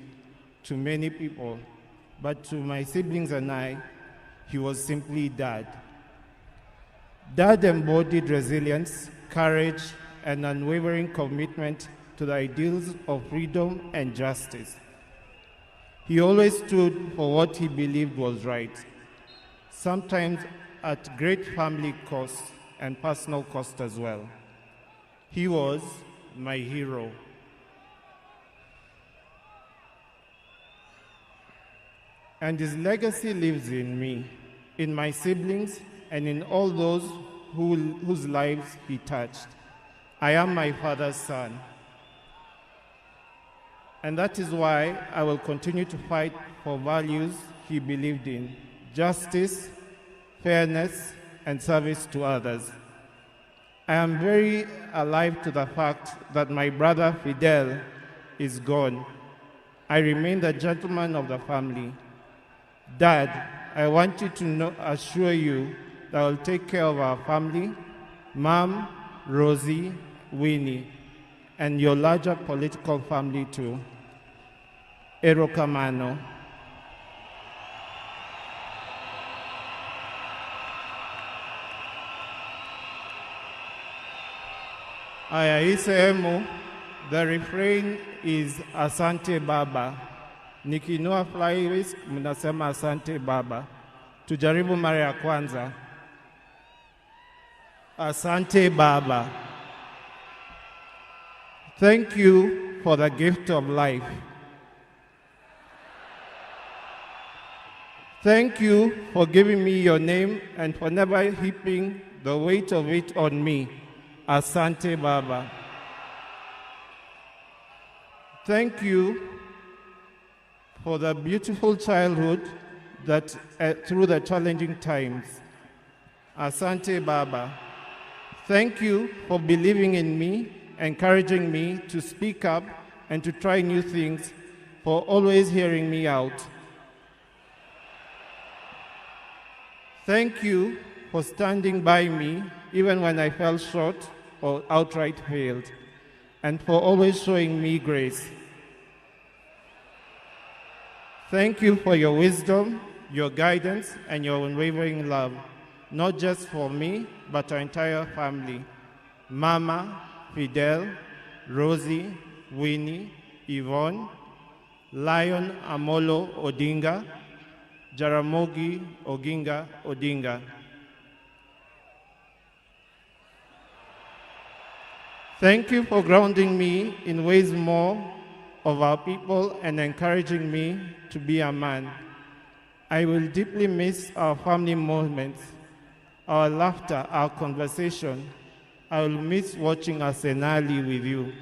to many people, but to my siblings and I, he was simply Dad. Dad embodied resilience, courage, and unwavering commitment to the ideals of freedom and justice. He always stood for what he believed was right, sometimes at great family cost and personal cost as well. He was my hero. And his legacy lives in me, in my siblings, and in all those whose lives he touched. I am my father's son. And that is why I will continue to fight for values he believed in: justice, fairness, and service to others. I am very alive to the fact that my brother Fidel is gone. I remain the gentleman of the family. Dad, I want you to assure you that I will take care of our family, Mom, Rosie, Winnie, and your larger political family too. Erokamano. Aya, hii sehemu, the refrain is Asante Baba. Nikinua fly risk, mnasema Asante Baba. Tujaribu mara ya kwanza. Asante Baba. Thank you for the gift of life. Thank you for giving me your name and for never heaping the weight of it on me. Asante Baba. Thank you for the beautiful childhood that through the challenging times. Asante Baba. Thank you for believing in me, encouraging me to speak up and to try new things, for always hearing me out. Thank you for standing by me even when I fell short or outright failed, and for always showing me grace. Thank you for your wisdom, your guidance, and your unwavering love, not just for me, but our entire family. Mama, Fidel, Rosie, Winnie, Yvonne, Lion Amolo Odinga, Jaramogi Oginga Odinga. Thank you for grounding me in ways more of our people and encouraging me to be a man. I will deeply miss our family moments, our laughter, our conversation. I will miss watching Arsenali with you.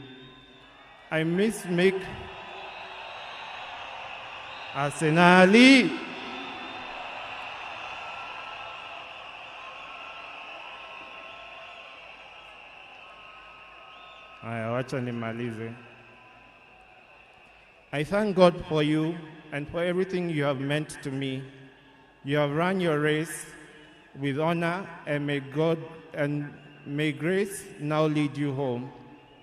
I miss make Arsenali. Aya, wacha nimalize. I thank God for you and for everything you have meant to me. You have run your race with honor, and may grace now lead you home.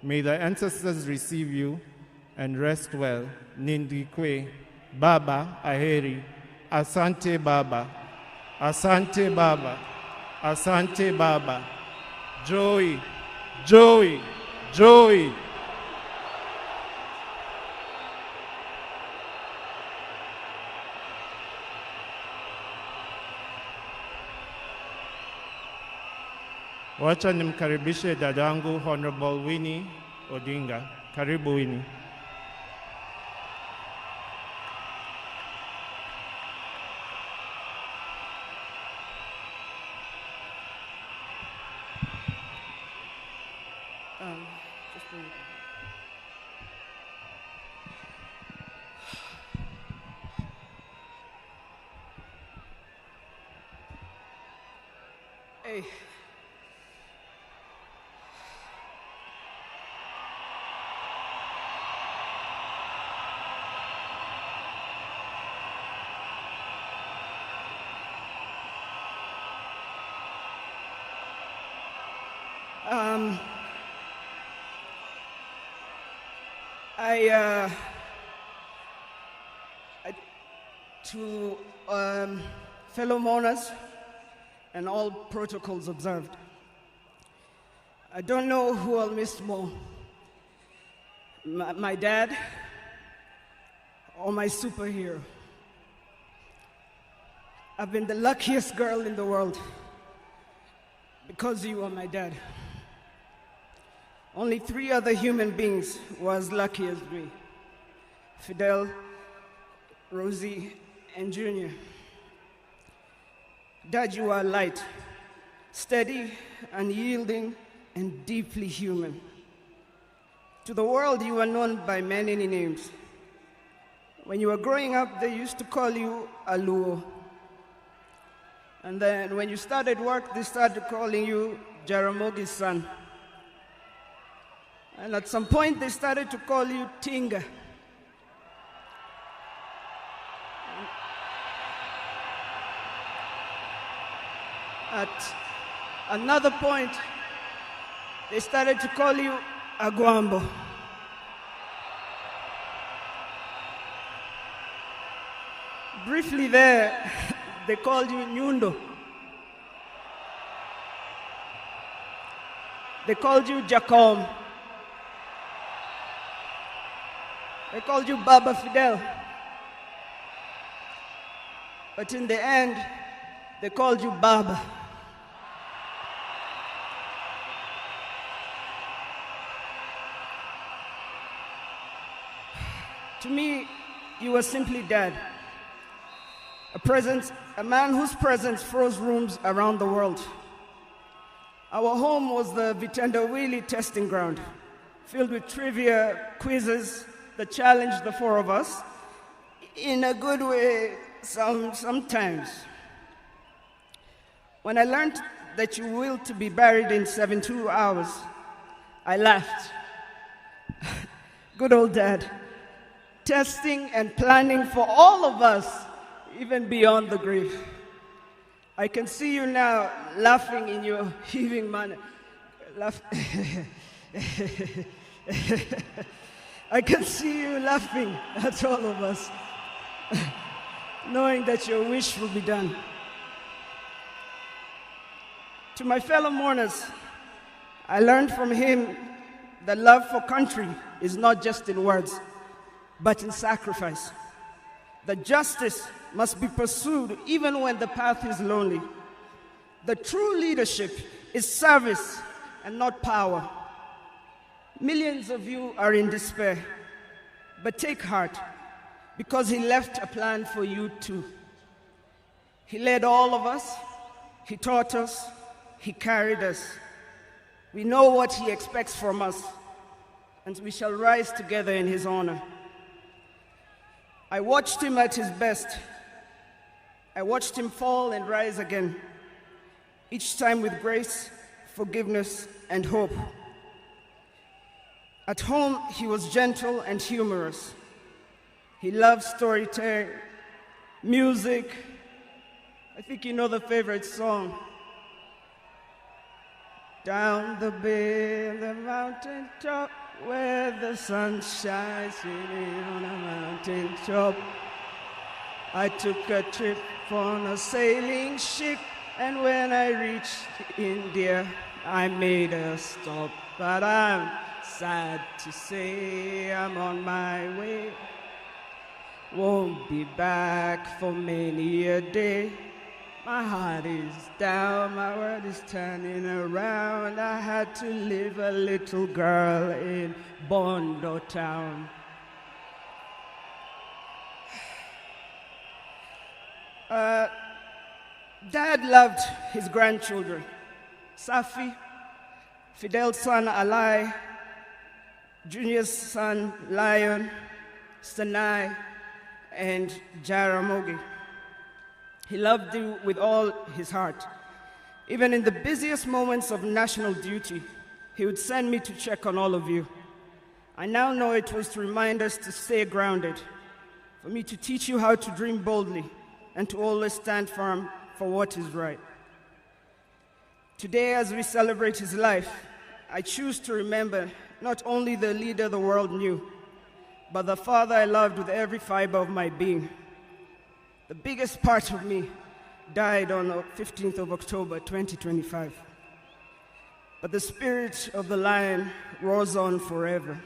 May the ancestors receive you and rest well. Nindikwe, Baba Aheri, Asante Baba, Asante Baba, Asante Baba, Joey, Joey, Joy. Wacha nimkaribishe dadangu Honorable Winnie Odinga. Karibu Winnie. Hey. To fellow mourners and all protocols observed, I don't know who I'll miss more, my dad or my superhero. I've been the luckiest girl in the world because you are my dad. Only 3 other human beings were as lucky as me: Fidel, Rosie, and Junior. Dad, you are light, steady, unyielding, and deeply human. To the world, you are known by many names. When you were growing up, they used to call you Aluo. And then when you started work, they started calling you Jaramogi's son. And at some point, they started to call you Tinga. At another point, they started to call you Aguambo. Briefly there, they called you Nyundo. They called you Jacom. They called you Baba Fidel. But in the end, they called you Baba. To me, you were simply Dad. A man whose presence froze rooms around the world. Our home was the Vitendawili testing ground, filled with trivia, quizzes that challenged the 4 of us, in a good way sometimes. When I learned that you willed to be buried in 72 hours, I laughed. Good old Dad, testing and planning for all of us, even beyond the grave. I can see you now laughing in your heaving manner. I can see you laughing at all of us, knowing that your wish will be done. To my fellow mourners, I learned from him that love for country is not just in words, but in sacrifice. That justice must be pursued even when the path is lonely. The true leadership is service and not power. Millions of you are in despair, but take heart, because he left a plan for you too. He led all of us, he taught us, he carried us. We know what he expects from us, and we shall rise together in his honor. I watched him at his best. I watched him fall and rise again, each time with grace, forgiveness, and hope. At home, he was gentle and humorous. He loved storytelling, music. I think you know the favorite song. Down the bay, the mountain top, where the sun shines on a mountain top. I took a trip on a sailing ship, and when I reached India, I made a stop, but I'm sad to say I'm on my way. Won't be back for many a day. My heart is down, my world is turning around. I had to leave a little girl in Bondo town. Dad loved his grandchildren. Safi, Fidel's son Alai, Junior's son Lion, Sanai, and Jaramogi. He loved you with all his heart. Even in the busiest moments of national duty, he would send me to check on all of you. I now know it was to remind us to stay grounded, for me to teach you how to dream boldly, and to always stand firm for what is right. Today, as we celebrate his life, I choose to remember not only the leader the world knew, but the father I loved with every fiber of my being. The biggest part of me died on the 15th of October, 2025. But the spirit of the lion roars on forever.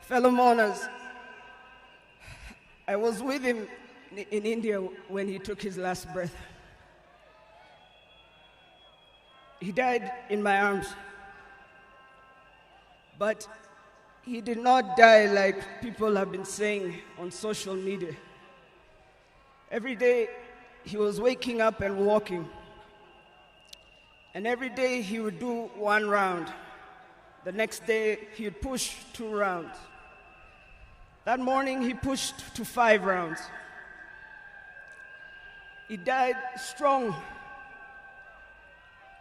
Fellow mourners, I was with him in India when he took his last breath. He died in my arms. But he did not die like people have been saying on social media. Every day he was waking up and walking. And every day he would do 1 round. The next day he would push 2 rounds. That morning he pushed to 5 rounds. He died strong,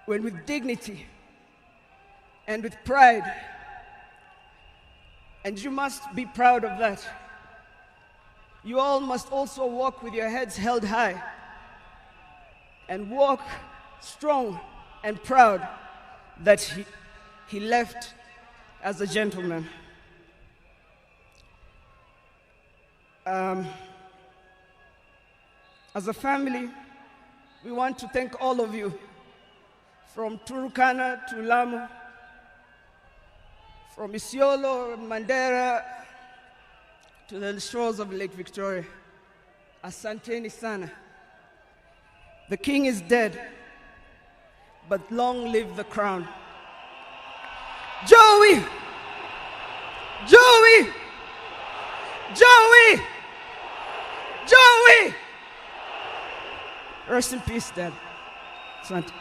when with dignity and with pride. And you must be proud of that. You all must also walk with your heads held high and walk strong and proud that he left as a gentleman. As a family, we want to thank all of you, from Turkana to Lamu, from Isiolo, Mandera, to the shores of Lake Victoria. Asanteni sana. The king is dead, but long live the crown. Joey! Joey! Joey! Joey! Rest in peace, Dad. Asante.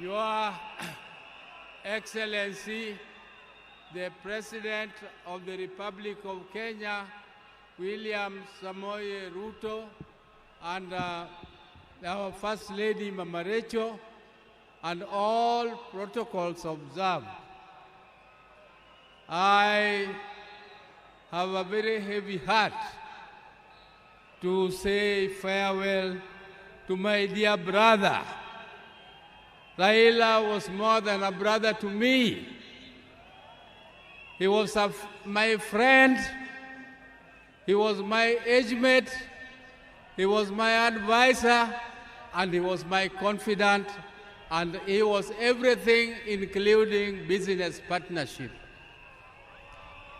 Your Excellency, the President of the Republic of Kenya, William Samoei Ruto, and our First Lady Mama Rachel, and all protocols observed. I have a very heavy heart to say farewell to my dear brother. Raila was more than a brother to me. He was my friend, he was my age mate, he was my advisor, and he was my confidant, and he was everything, including business partnership.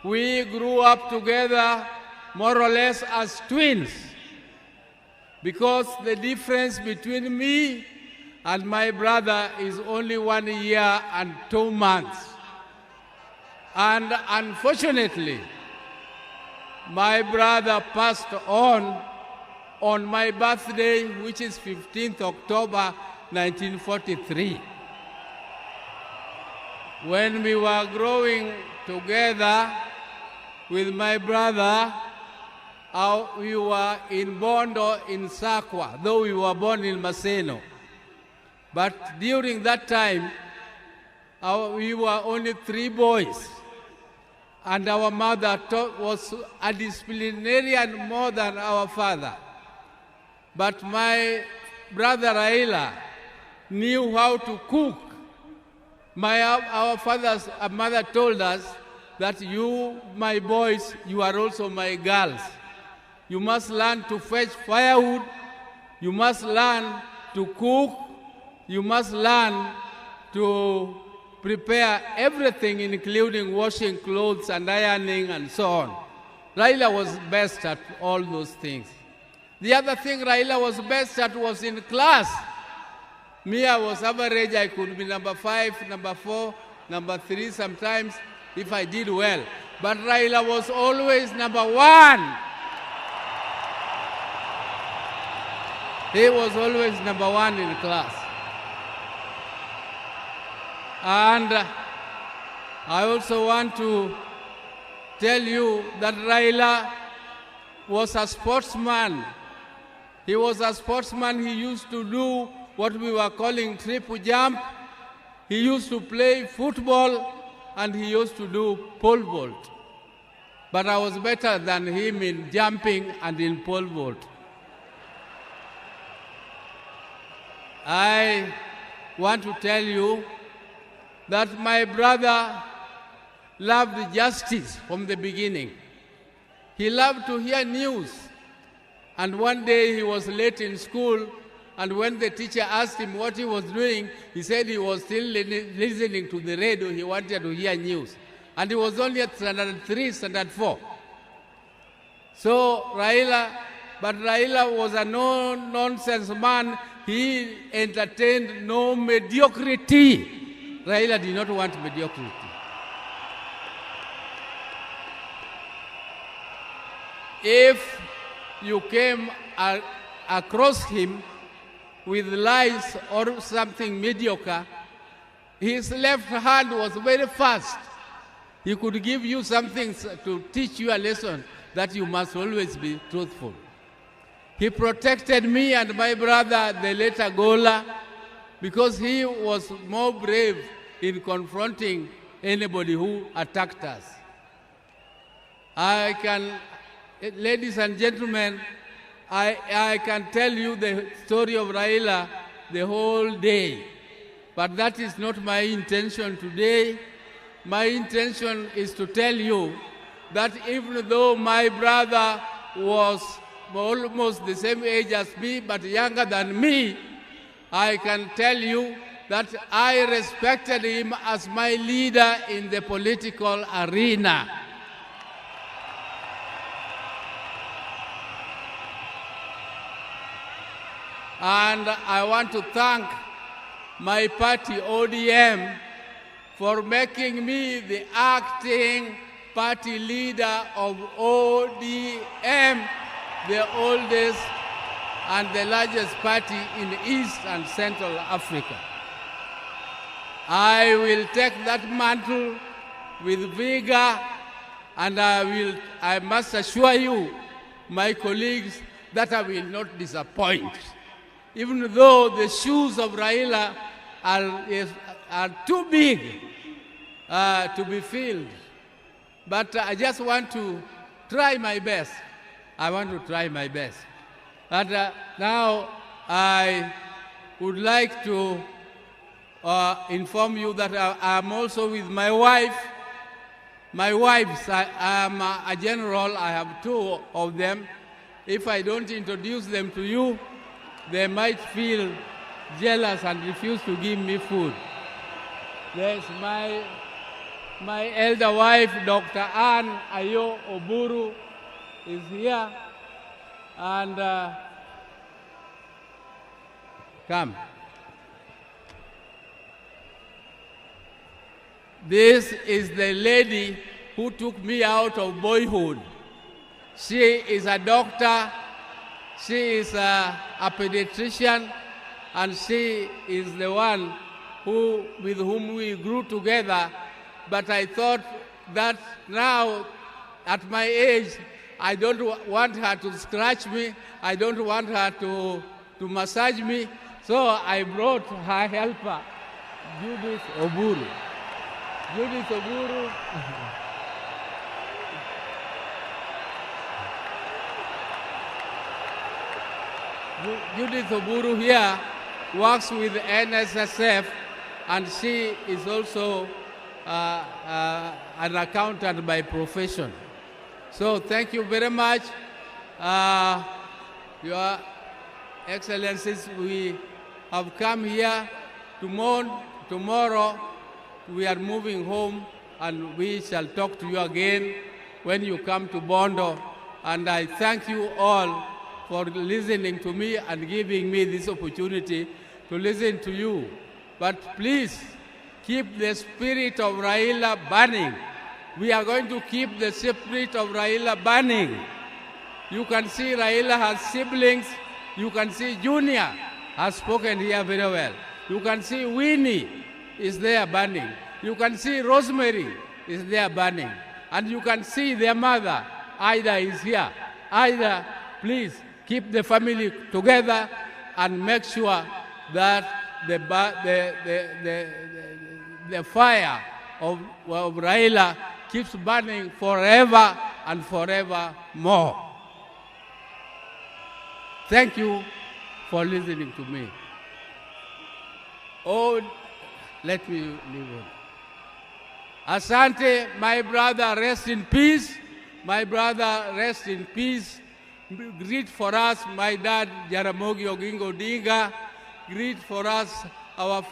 We grew up together more or less as twins, because the difference between me and my brother is only 1 year and 2 months. And unfortunately, my brother passed on my birthday, which is 15th October 1943. When we were growing together with my brother, we were in Bondo in Sakwa, though we were born in Maseno. But during that time, we were only 3 boys. And our mother was a disciplinarian more than our father. But my brother Raila knew how to cook. Our father's mother told us that you, my boys, you are also my girls. You must learn to fetch firewood. You must learn to cook. You must learn to prepare everything, including washing clothes and ironing and so on. Raila was best at all those things. The other thing Raila was best at was in class. Me, I was average. I could be number 5, number 4, number 3 sometimes if I did well. But Raila was always number 1. He was always number 1 in class. And I also want to tell you that Raila was a sportsman. He was a sportsman. He used to do what we were calling triple jump. He used to play football, and he used to do pole vault. But I was better than him in jumping and in pole vault. I want to tell you that my brother loved justice from the beginning. He loved to hear news. And one day he was late in school, and when the teacher asked him what he was doing, he said he was still listening to the radio. He wanted to hear news. And he was only at standard 3, standard 4. So Raila was a no-nonsense man. He entertained no mediocrity. Raila did not want mediocrity. If you came across him with lies or something mediocre, his left hand was very fast. He could give you something to teach you a lesson that you must always be truthful. He protected me and my brother, the later Gola, because he was more brave in confronting anybody who attacked us. Ladies and gentlemen, I can tell you the story of Raila the whole day, but that is not my intention today. My intention is to tell you that even though my brother was almost the same age as me, but younger than me, I can tell you that I respected him as my leader in the political arena. And I want to thank my party, ODM, for making me the acting party leader of ODM, the oldest and the largest party in East and Central Africa. I will take that mantle with vigor, and I must assure you, my colleagues, that I will not disappoint. Even though the shoes of Raila are too big to be filled. But I just want to try my best. I want to try my best. But now I would like to inform you that I'm also with my wife. My wives, I am a general. I have 2 of them. If I don't introduce them to you, they might feel jealous and refuse to give me food. There's my elder wife, Dr. Ann Ayo Oburu, is here. And come. This is the lady who took me out of boyhood. She is a doctor, she is a pediatrician, and she is the one with whom we grew together. But I thought that now, at my age, I don't want her to scratch me, I don't want her to massage me, so I brought her helper, Judith Oburu. Judith Oburu. Judith Oburu here works with NSSF, and she is also an accountant by profession. So thank you very much. Your Excellencies, we have come here tomorrow. We are moving home, and we shall talk to you again when you come to Bondo. And I thank you all for listening to me and giving me this opportunity to listen to you. But please, keep the spirit of Raila burning. We are going to keep the spirit of Raila burning. You can see Raila has siblings. You can see Junior has spoken here very well. You can see Winnie is there burning. You can see Rosemary is there burning. And you can see their mother, Ida, is here. Ida, please keep the family together and make sure that the fire of Raila keeps burning forever and forever more. Thank you for listening to me. Oh, let me leave on. Asante, my brother, rest in peace. My brother, rest in peace. Greet for us, my dad, Jaramogi Oginga Odinga. Greet for us, our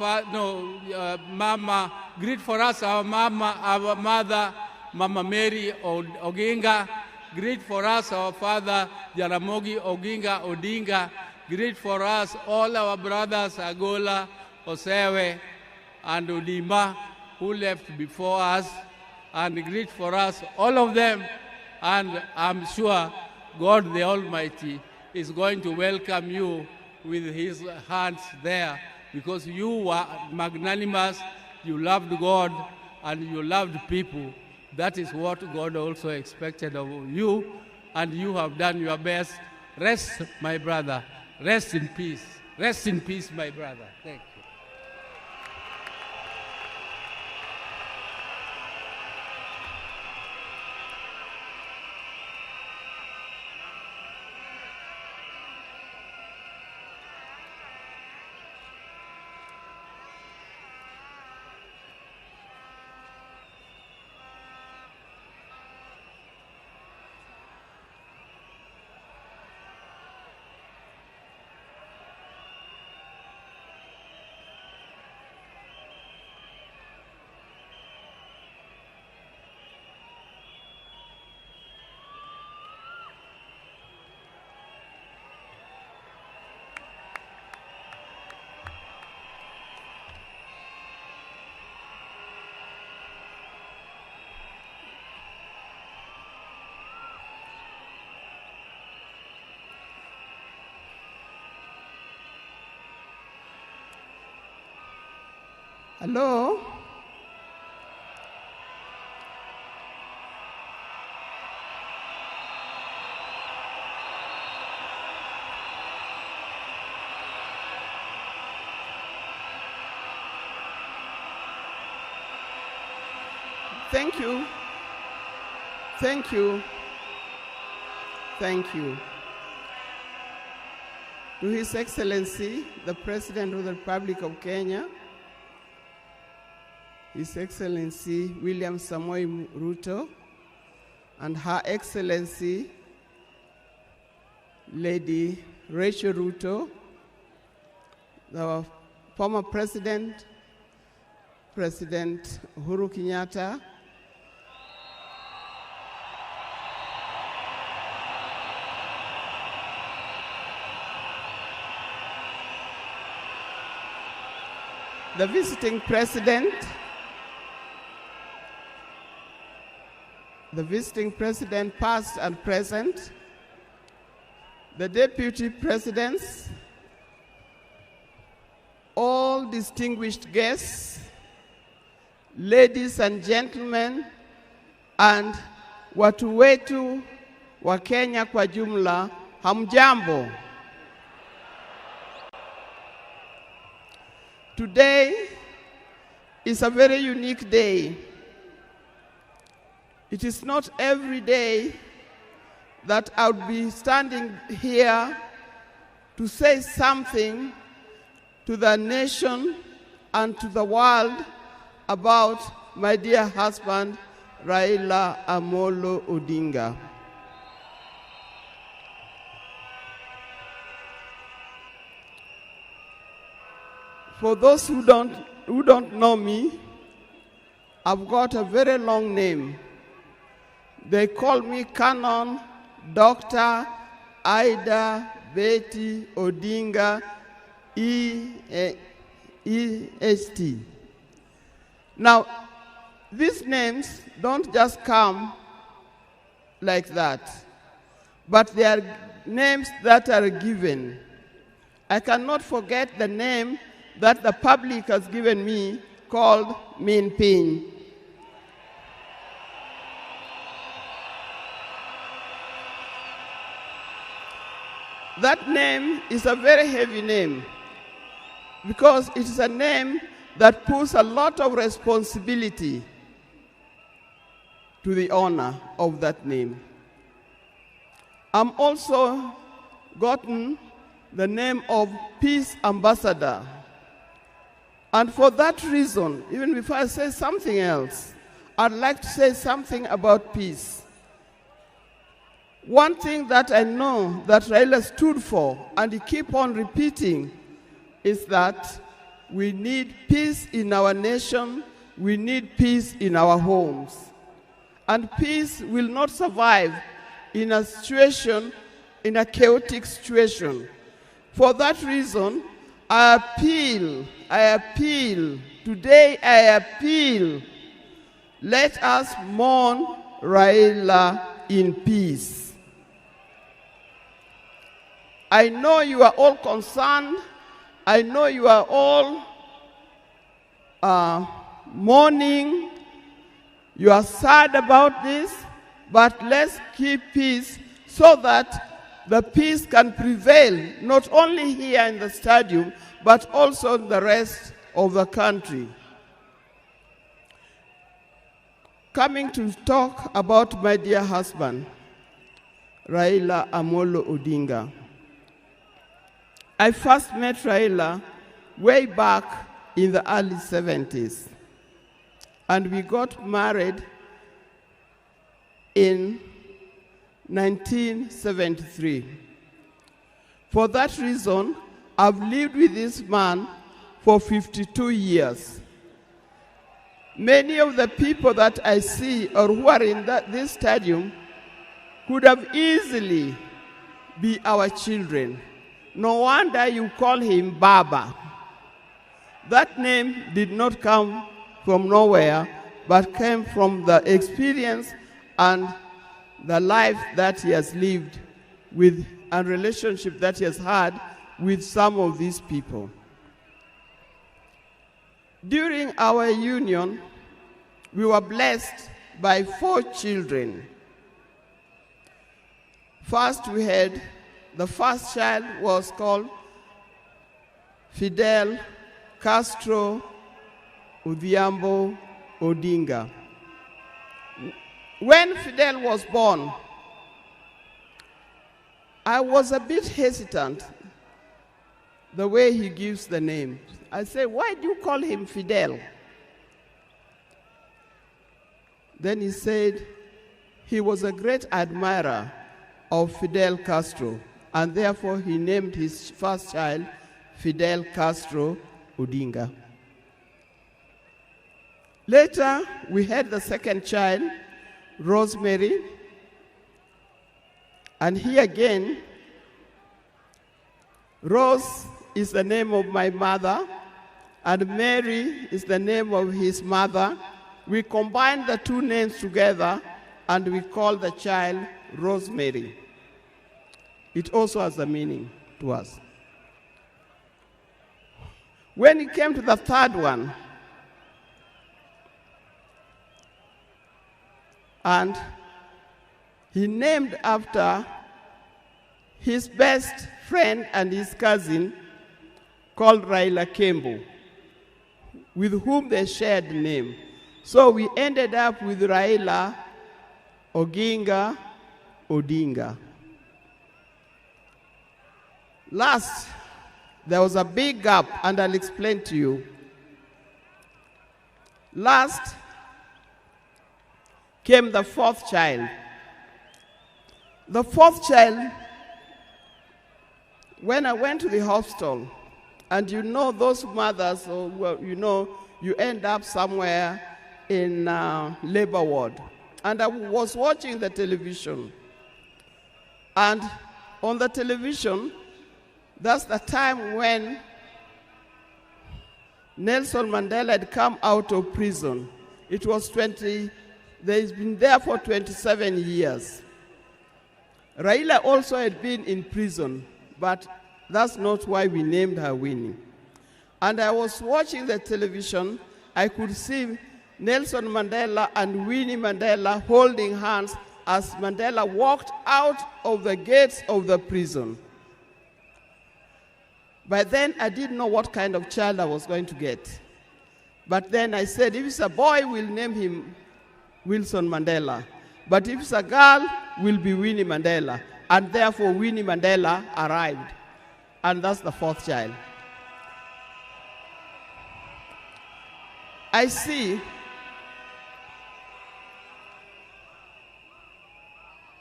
mama. Greet for us, our mother, Mama Mary Oginga. Greet for us, our father, Jaramogi Oginga Odinga. Greet for us, all our brothers, Agola, Osewe, and Odima, who left before us. And greet for us, all of them. And I'm sure God the Almighty is going to welcome you with his hands there, because you were magnanimous, you loved God, and you loved people. That is what God also expected of you, and you have done your best. Rest, my brother. Rest in peace. Rest in peace, my brother. Thank you. Hello? Thank you. Thank you. Thank you. To His Excellency, the President of the Republic of Kenya, His Excellency William Samoei Ruto, and Her Excellency Lady Rachel Ruto, the former President, President Uhuru Kenyatta, the visiting President, the visiting president, past and present, the deputy presidents, all distinguished guests, ladies and gentlemen, and watu wetu wa Kenya kwa jumla, hamjambo. Today is a very unique day. It is not every day that I would be standing here to say something to the nation and to the world about my dear husband, Raila Amolo Odinga. For those who don't know me, I've got a very long name. They call me Canon Dr. Ida Betty Odinga EST. Now, these names don't just come like that, but they are names that are given. I cannot forget the name that the public has given me called Min Pin. That name is a very heavy name because it is a name that puts a lot of responsibility to the owner of that name. I'm also gotten the name of Peace Ambassador. And for that reason, even before I say something else, I'd like to say something about peace. One thing that I know that Raila stood for, and he keep on repeating, is that we need peace in our nation, we need peace in our homes. And peace will not survive in a situation, in a chaotic situation. For that reason, I appeal, today I appeal, let us mourn Raila in peace. I know you are all concerned. I know you are all mourning. You are sad about this, but let's keep peace so that the peace can prevail, not only here in the stadium, but also in the rest of the country. Coming to talk about my dear husband, Raila Amolo Odinga. I first met Raila way back in the early 70s, and we got married in 1973. For that reason, I've lived with this man for 52 years. Many of the people that I see or who are in this stadium could have easily be our children. No wonder you call him Baba. That name did not come from nowhere, but came from the experience and the life that he has lived with and relationship that he has had with some of these people. During our union, we were blessed by 4 children. First, we had the first child was called Fidel Castro Odhiambo Odinga. When Fidel was born, I was a bit hesitant the way he gives the name. I said, why do you call him Fidel? Then he said he was a great admirer of Fidel Castro, and therefore he named his first child Fidel Castro Odinga. Later, we had the second child, Rosemary, and here again, Rose is the name of my mother, and Mary is the name of his mother. We combined the 2 names together, and we called the child Rosemary. It also has a meaning to us. When it came to the third one, and he named after his best friend and his cousin called Raila Kembo, with whom they shared the name. So we ended up with Raila Oginga Odinga. Last, there was a big gap, and I'll explain to you. Last came the fourth child. The fourth child, when I went to the hospital, and you know those mothers, you end up somewhere in labor ward. And I was watching the television. And on the television, that's the time when Nelson Mandela had come out of prison. It was he's been there for 27 years. Raila also had been in prison, but that's not why we named her Winnie. And I was watching the television, I could see Nelson Mandela and Winnie Mandela holding hands as Mandela walked out of the gates of the prison. By then, I didn't know what kind of child I was going to get. But then I said, if it's a boy, we'll name him Wilson Mandela. But if it's a girl, will be Winnie Mandela. And therefore, Winnie Mandela arrived. And that's the fourth child. I see,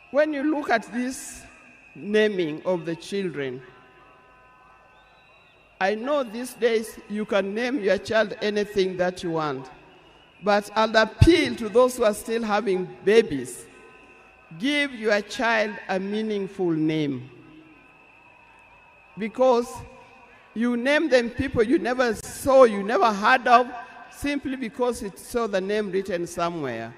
when you look at this naming of the children, I know these days you can name your child anything that you want, but I'll appeal to those who are still having babies. Give your child a meaningful name, because you name them people you never saw, you never heard of, simply because it saw the name written somewhere.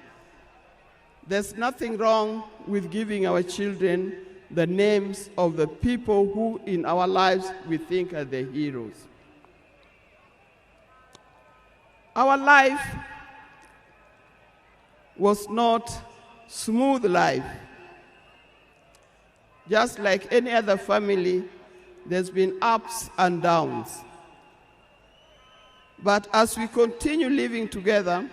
There's nothing wrong with giving our children the names of the people who in our lives we think are the heroes. Our life was not smooth life. Just like any other family, there's been ups and downs. But as we continue living together,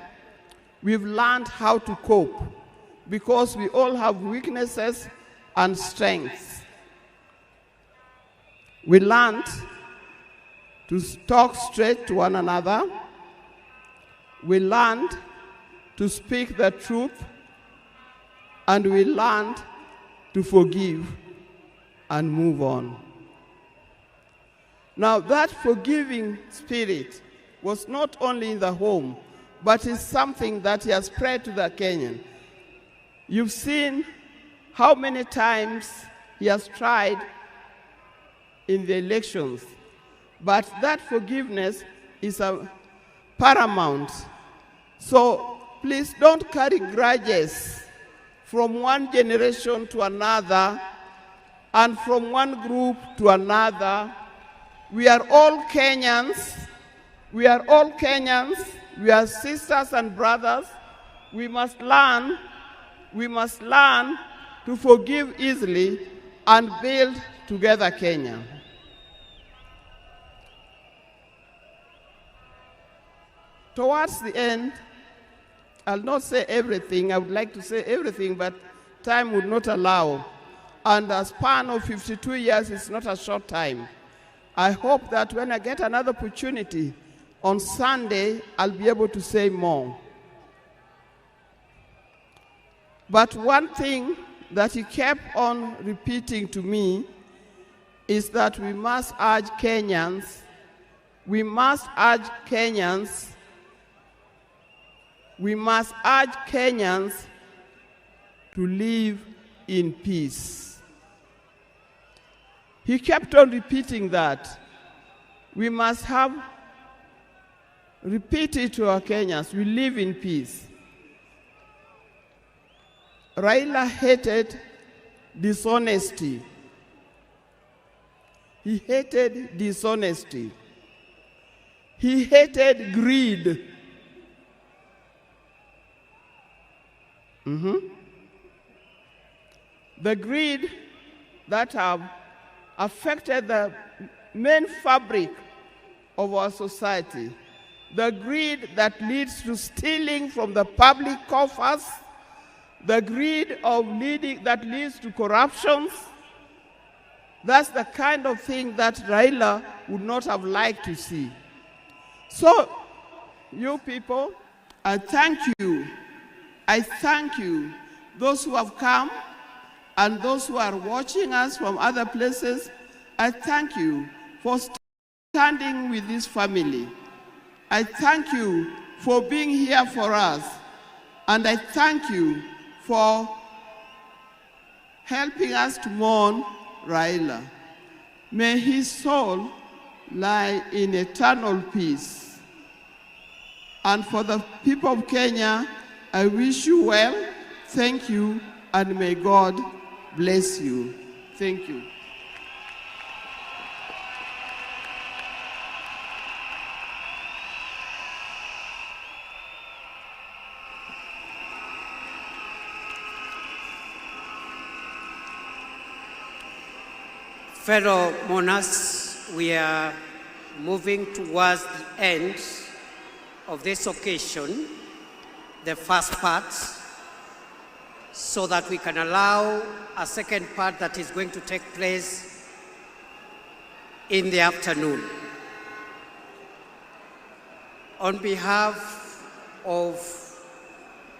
we've learned how to cope, because we all have weaknesses and strengths. We learned to talk straight to one another. We learned to speak the truth, and we learned to forgive and move on. Now, that forgiving spirit was not only in the home, but is something that has spread to the Kenyan. You've seen how many times he has tried in the elections, but that forgiveness is paramount. So please don't carry grudges from one generation to another and from one group to another. We are all Kenyans. We are all Kenyans. We are sisters and brothers. We must learn to forgive easily and build together Kenya. Towards the end, I'll not say everything. I would like to say everything, but time would not allow. And a span of 52 years is not a short time. I hope that when I get another opportunity on Sunday, I'll be able to say more. But one thing that he kept on repeating to me is that we must urge Kenyans to live in peace. He kept on repeating that. We must repeat it to our Kenyans, we live in peace. Raila hated dishonesty. He hated dishonesty. He hated greed. The greed that have affected the main fabric of our society. The greed that leads to stealing from the public coffers. The greed that leads to corruptions. That's the kind of thing that Raila would not have liked to see. So, you people, I thank you. I thank you, those who have come and those who are watching us from other places. I thank you for standing with this family. I thank you for being here for us. And I thank you for helping us to mourn Raila. May his soul lie in eternal peace. And for the people of Kenya, I wish you well, thank you, and may God bless you. Thank you. Fellow monarchs, we are moving towards the end of this occasion, the first part, so that we can allow a second part that is going to take place in the afternoon. On behalf of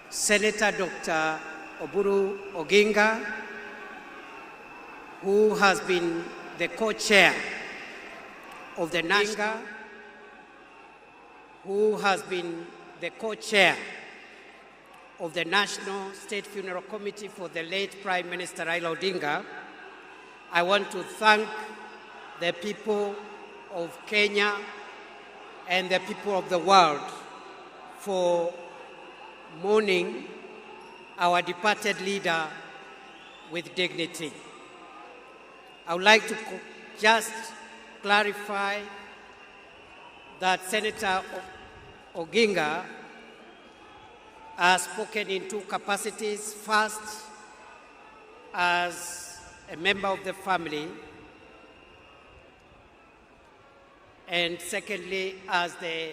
Senator Dr. Oburu Oginga, who has been the co-chair of the National, who has been the co-chair of the National State Funeral Committee for the late Prime Minister Raila Odinga, I want to thank the people of Kenya and the people of the world for mourning our departed leader with dignity. I would like to just clarify that Senator Oginga has spoken in two capacities. First, as a member of the family, and secondly, as the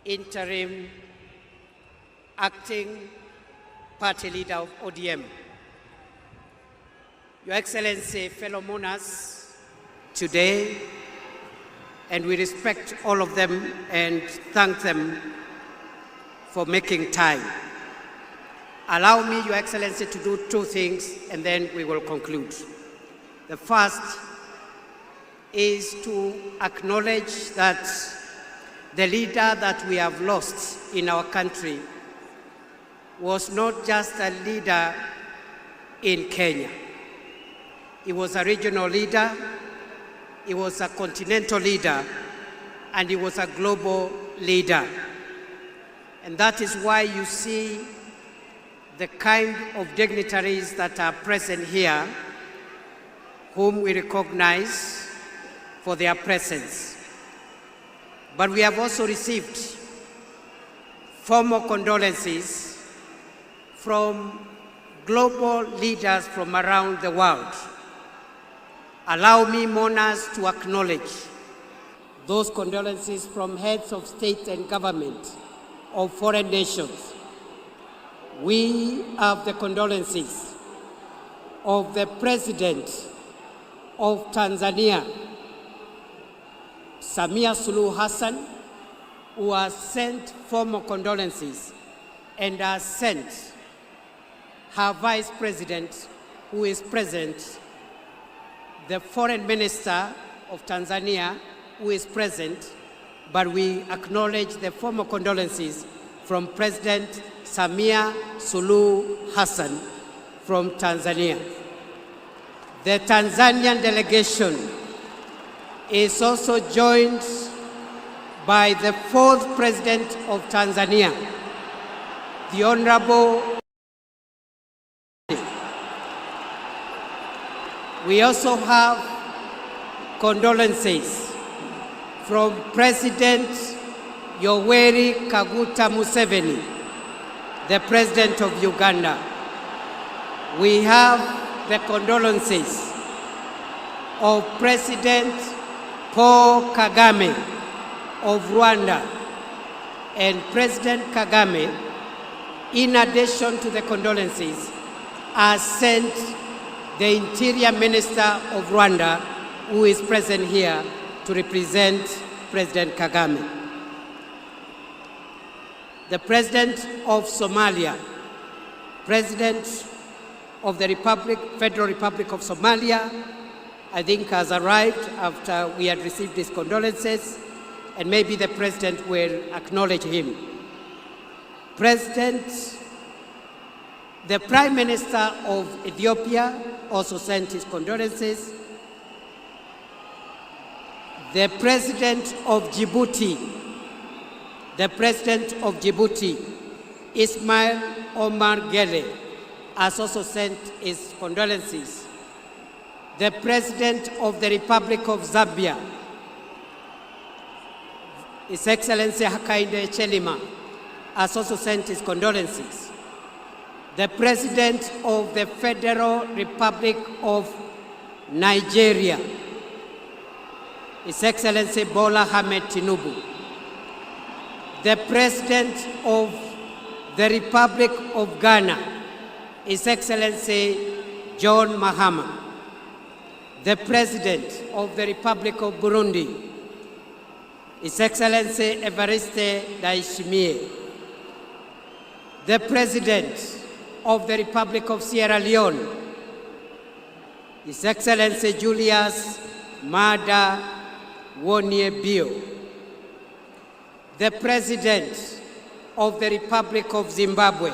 interim acting party leader of ODM. Your Excellency, fellow monarchs, today, and we respect all of them and thank them for making time. Allow me, Your Excellency, to do two things and then we will conclude. The first is to acknowledge that the leader that we have lost in our country was not just a leader in Kenya. He was a regional leader, he was a continental leader, and he was a global leader. And that is why you see the kind of dignitaries that are present here, whom we recognize for their presence. But we have also received formal condolences from global leaders from around the world. Allow me, monarchs, to acknowledge those condolences from heads of state and government of foreign nations. We have the condolences of the President of Tanzania, Samia Suluhu Hassan, who has sent formal condolences and has sent her Vice President, who is present, the Foreign Minister of Tanzania, who is present, but we acknowledge the formal condolences from President Samia Suluhu Hassan from Tanzania. The Tanzanian delegation is also joined by the fourth President of Tanzania, the Honorable We also have condolences from President Yoweri Kaguta Museveni, the President of Uganda. We have the condolences of President Paul Kagame of Rwanda. And President Kagame, in addition to the condolences, has sent the Interior Minister of Rwanda, who is present here, to represent President Kagame. The President of Somalia, President of the Federal Republic of Somalia, I think has arrived after we had received his condolences, and maybe the President will acknowledge him. The Prime Minister of Ethiopia also sent his condolences. The President of Djibouti, Ismail Omar Gele, has also sent his condolences. The President of the Republic of Zambia, His Excellency Hakainde Hichilema, has also sent his condolences. The President of the Federal Republic of Nigeria, His Excellency Bola Ahmed Tinubu. The President of the Republic of Ghana, His Excellency John Mahama. The President of the Republic of Burundi, His Excellency Evariste Ndayishimiye. The President of the Republic of Sierra Leone, His Excellency Julius Maada Bio. The President of the Republic of Zimbabwe,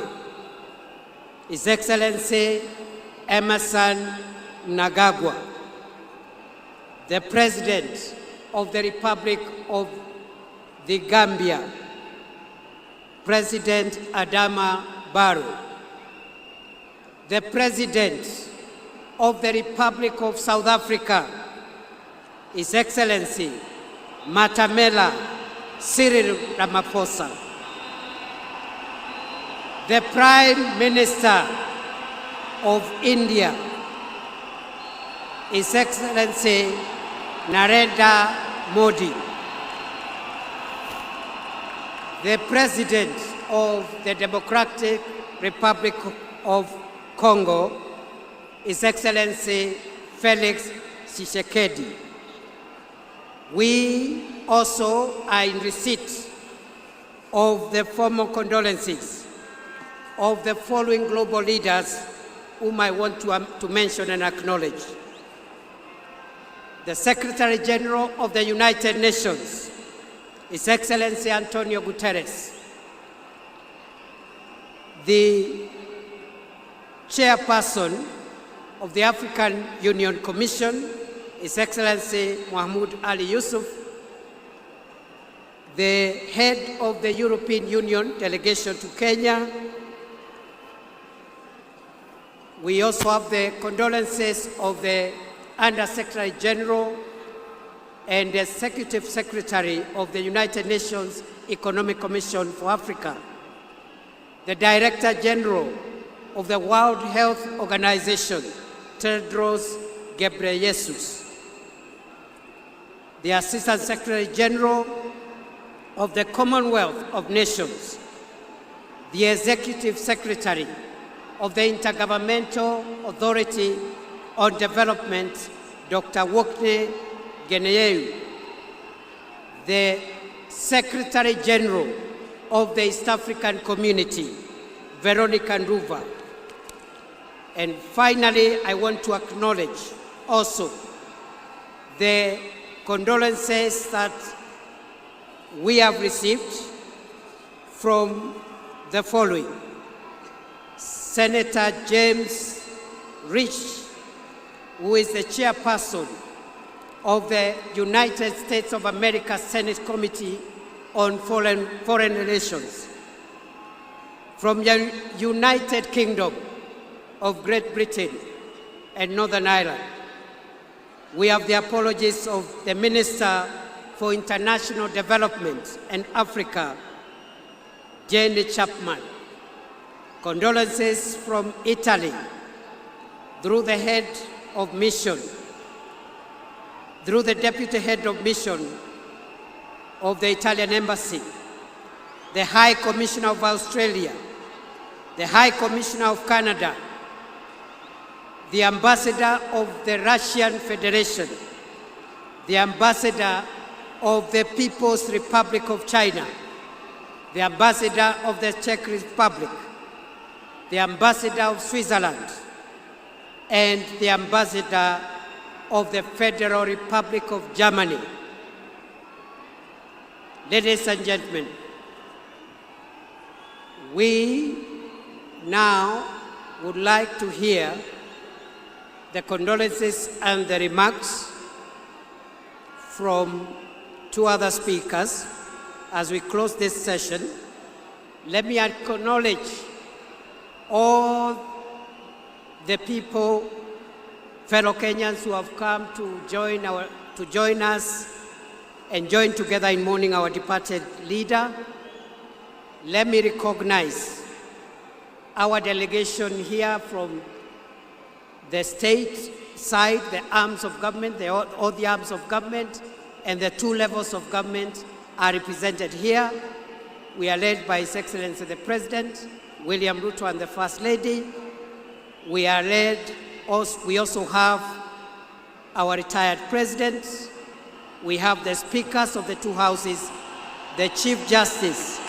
His Excellency Emisa Mnangagwa. The President of the Republic of the Gambia, President Adama Barrow. The President of the Republic of South Africa, His Excellency Matamela Cyril Ramaphosa. The Prime Minister of India, His Excellency Narendra Modi. The President of the Democratic Republic of Congo, His Excellency Felix Tshisekedi. We also are in receipt of the formal condolences of the following global leaders whom I want to mention and acknowledge. The Secretary General of the United Nations, His Excellency Antonio Guterres. The Chairperson of the African Union Commission, His Excellency Mahmoud Ali Yusuf. The Head of the European Union delegation to Kenya. We also have the condolences of the Under-Secretary General and the Executive Secretary of the United Nations Economic Commission for Africa, the Director General of the World Health Organization, Tedros Ghebreyesus, the Assistant Secretary General of the Commonwealth of Nations, the Executive Secretary of the Intergovernmental Authority on Development, Dr. Wokne Nyayo, the Secretary General of the East African Community, Veronica Nduva. And finally, I want to acknowledge also the condolences that we have received from the following. Senator James Rich, who is the chairperson of the United States of America Senate Committee on Foreign Relations. From the United Kingdom of Great Britain and Northern Ireland, We have the apologies of the Minister for International Development and Africa, Jane Chapman. Condolences from Italy through the head of mission, through the deputy head of mission of the Italian Embassy, the High Commissioner of Australia, the High Commissioner of Canada, the Ambassador of the Russian Federation, the Ambassador of the People's Republic of China, the Ambassador of the Czech Republic, the Ambassador of Switzerland, and the Ambassador of the Federal Republic of Germany. Ladies and gentlemen, we now would like to hear the condolences and the remarks from two other speakers. As we close this session, let me acknowledge all the people, fellow Kenyans who have come to join us and join together in mourning our departed leader. Let me recognize our delegation here from the state side, the arms of government, all the arms of government, and the two levels of government are represented here. We are led by His Excellency the President, William Ruto, and the First Lady. We also have our retired President. We have the speakers of the two houses, the Chief Justice,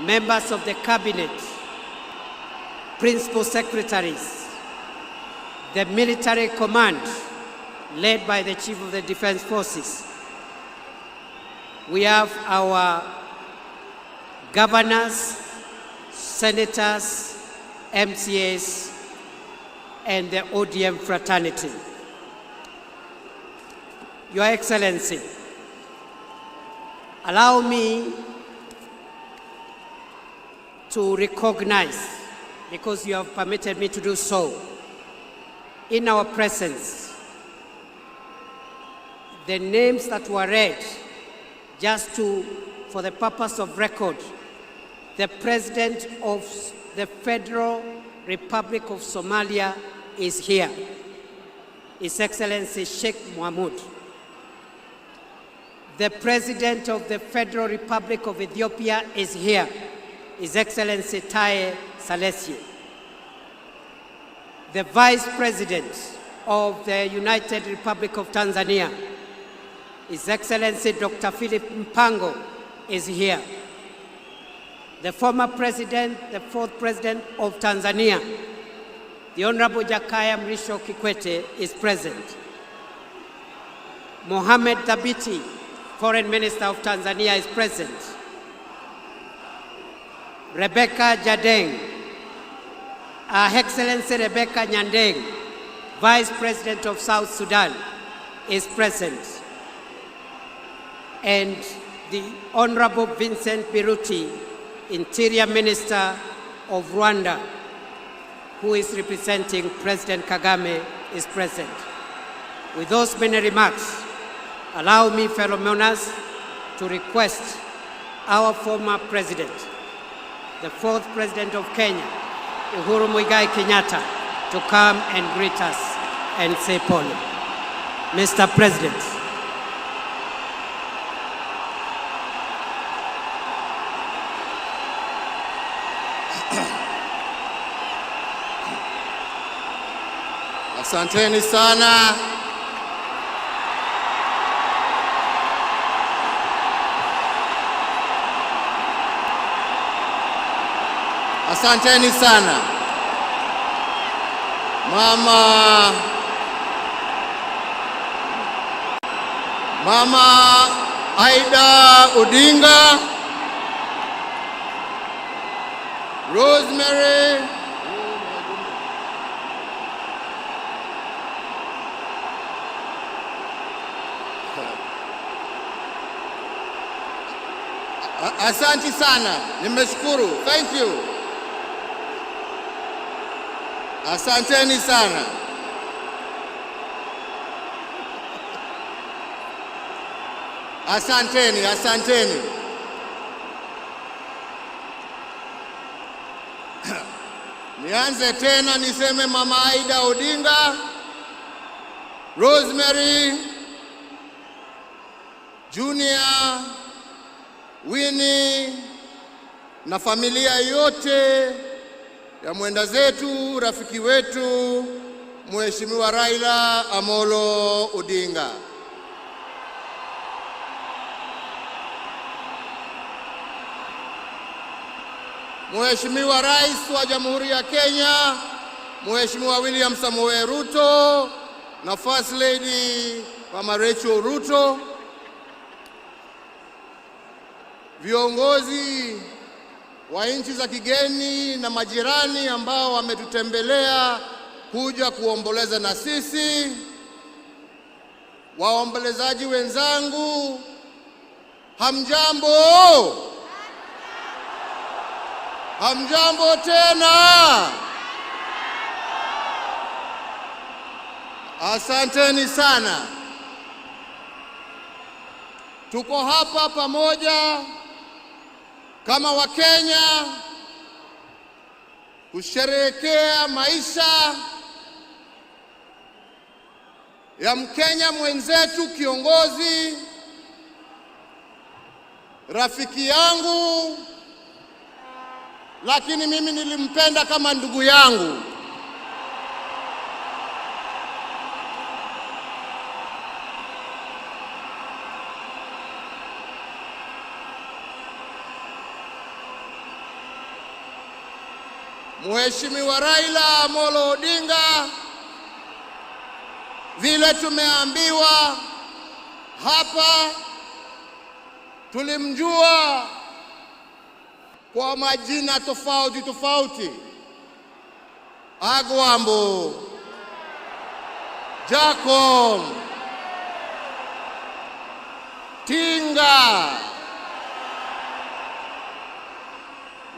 members of the Cabinet, principal secretaries, the military command, led by the Chief of the Defense Forces. We have our governors, senators, MCAs, and the ODM fraternity. Your Excellency, allow me to recognize, because you have permitted me to do so, in our presence, the names that were read, just for the purpose of record. The President of the Federal Republic of Somalia is here, His Excellency Sheikh Mohamud. The President of the Federal Republic of Ethiopia is here, His Excellency Taye Salessi. The Vice President of the United Republic of Tanzania, His Excellency Dr. Philip Mpango, is here. The former President, the fourth President of Tanzania, the Honorable Jakaya Mrisho Kikwete, is present. Mohamed Thabiti, Foreign Minister of Tanzania, is present. Rebecca Jadeng, Her Excellency Rebecca Nyandeng, Vice President of South Sudan, is present. And the Honorable Vincent Biruti, Interior Minister of Rwanda, who is representing President Kagame, is present. With those many remarks, allow me, fellow mourners, to request our former President, the fourth President of Kenya, Uhuru Muigai Kenyatta, to come and greet us and say pole. Mr. President. Asanteni sana. Asanteni sana. Mama Aida Odinga, Rosemary, Asante sana, nimeshukuru. Thank you. Asanteni sana. Asanteni, asanteni. Nianze tena niseme Mama Aida Odinga, Rosemary, Junior, Winnie na familia yote ya mwenda zetu, rafiki wetu, Mheshimiwa Raila Amolo Odinga. Mheshimiwa Rais wa Jamhuri ya Kenya, Mheshimiwa William Samoei Ruto na First Lady Mama Rachel Ruto, viongozi wa nchi za kigeni na majirani ambao wametutembelea kuja kuomboleza na sisi, waombolezaji wenzangu, hamjambo? Hamjambo tena. Asanteni sana. Tuko hapa pamoja kama Wakenya kusherehekea maisha ya Mkenya mwenzetu, kiongozi, rafiki yangu, lakini mimi nilimpenda kama ndugu yangu. Mheshimiwa Raila Amolo Odinga, vile tumeambiwa hapa, tulimjua kwa majina tofauti tofauti: Agwambo, Jacob, Tinga.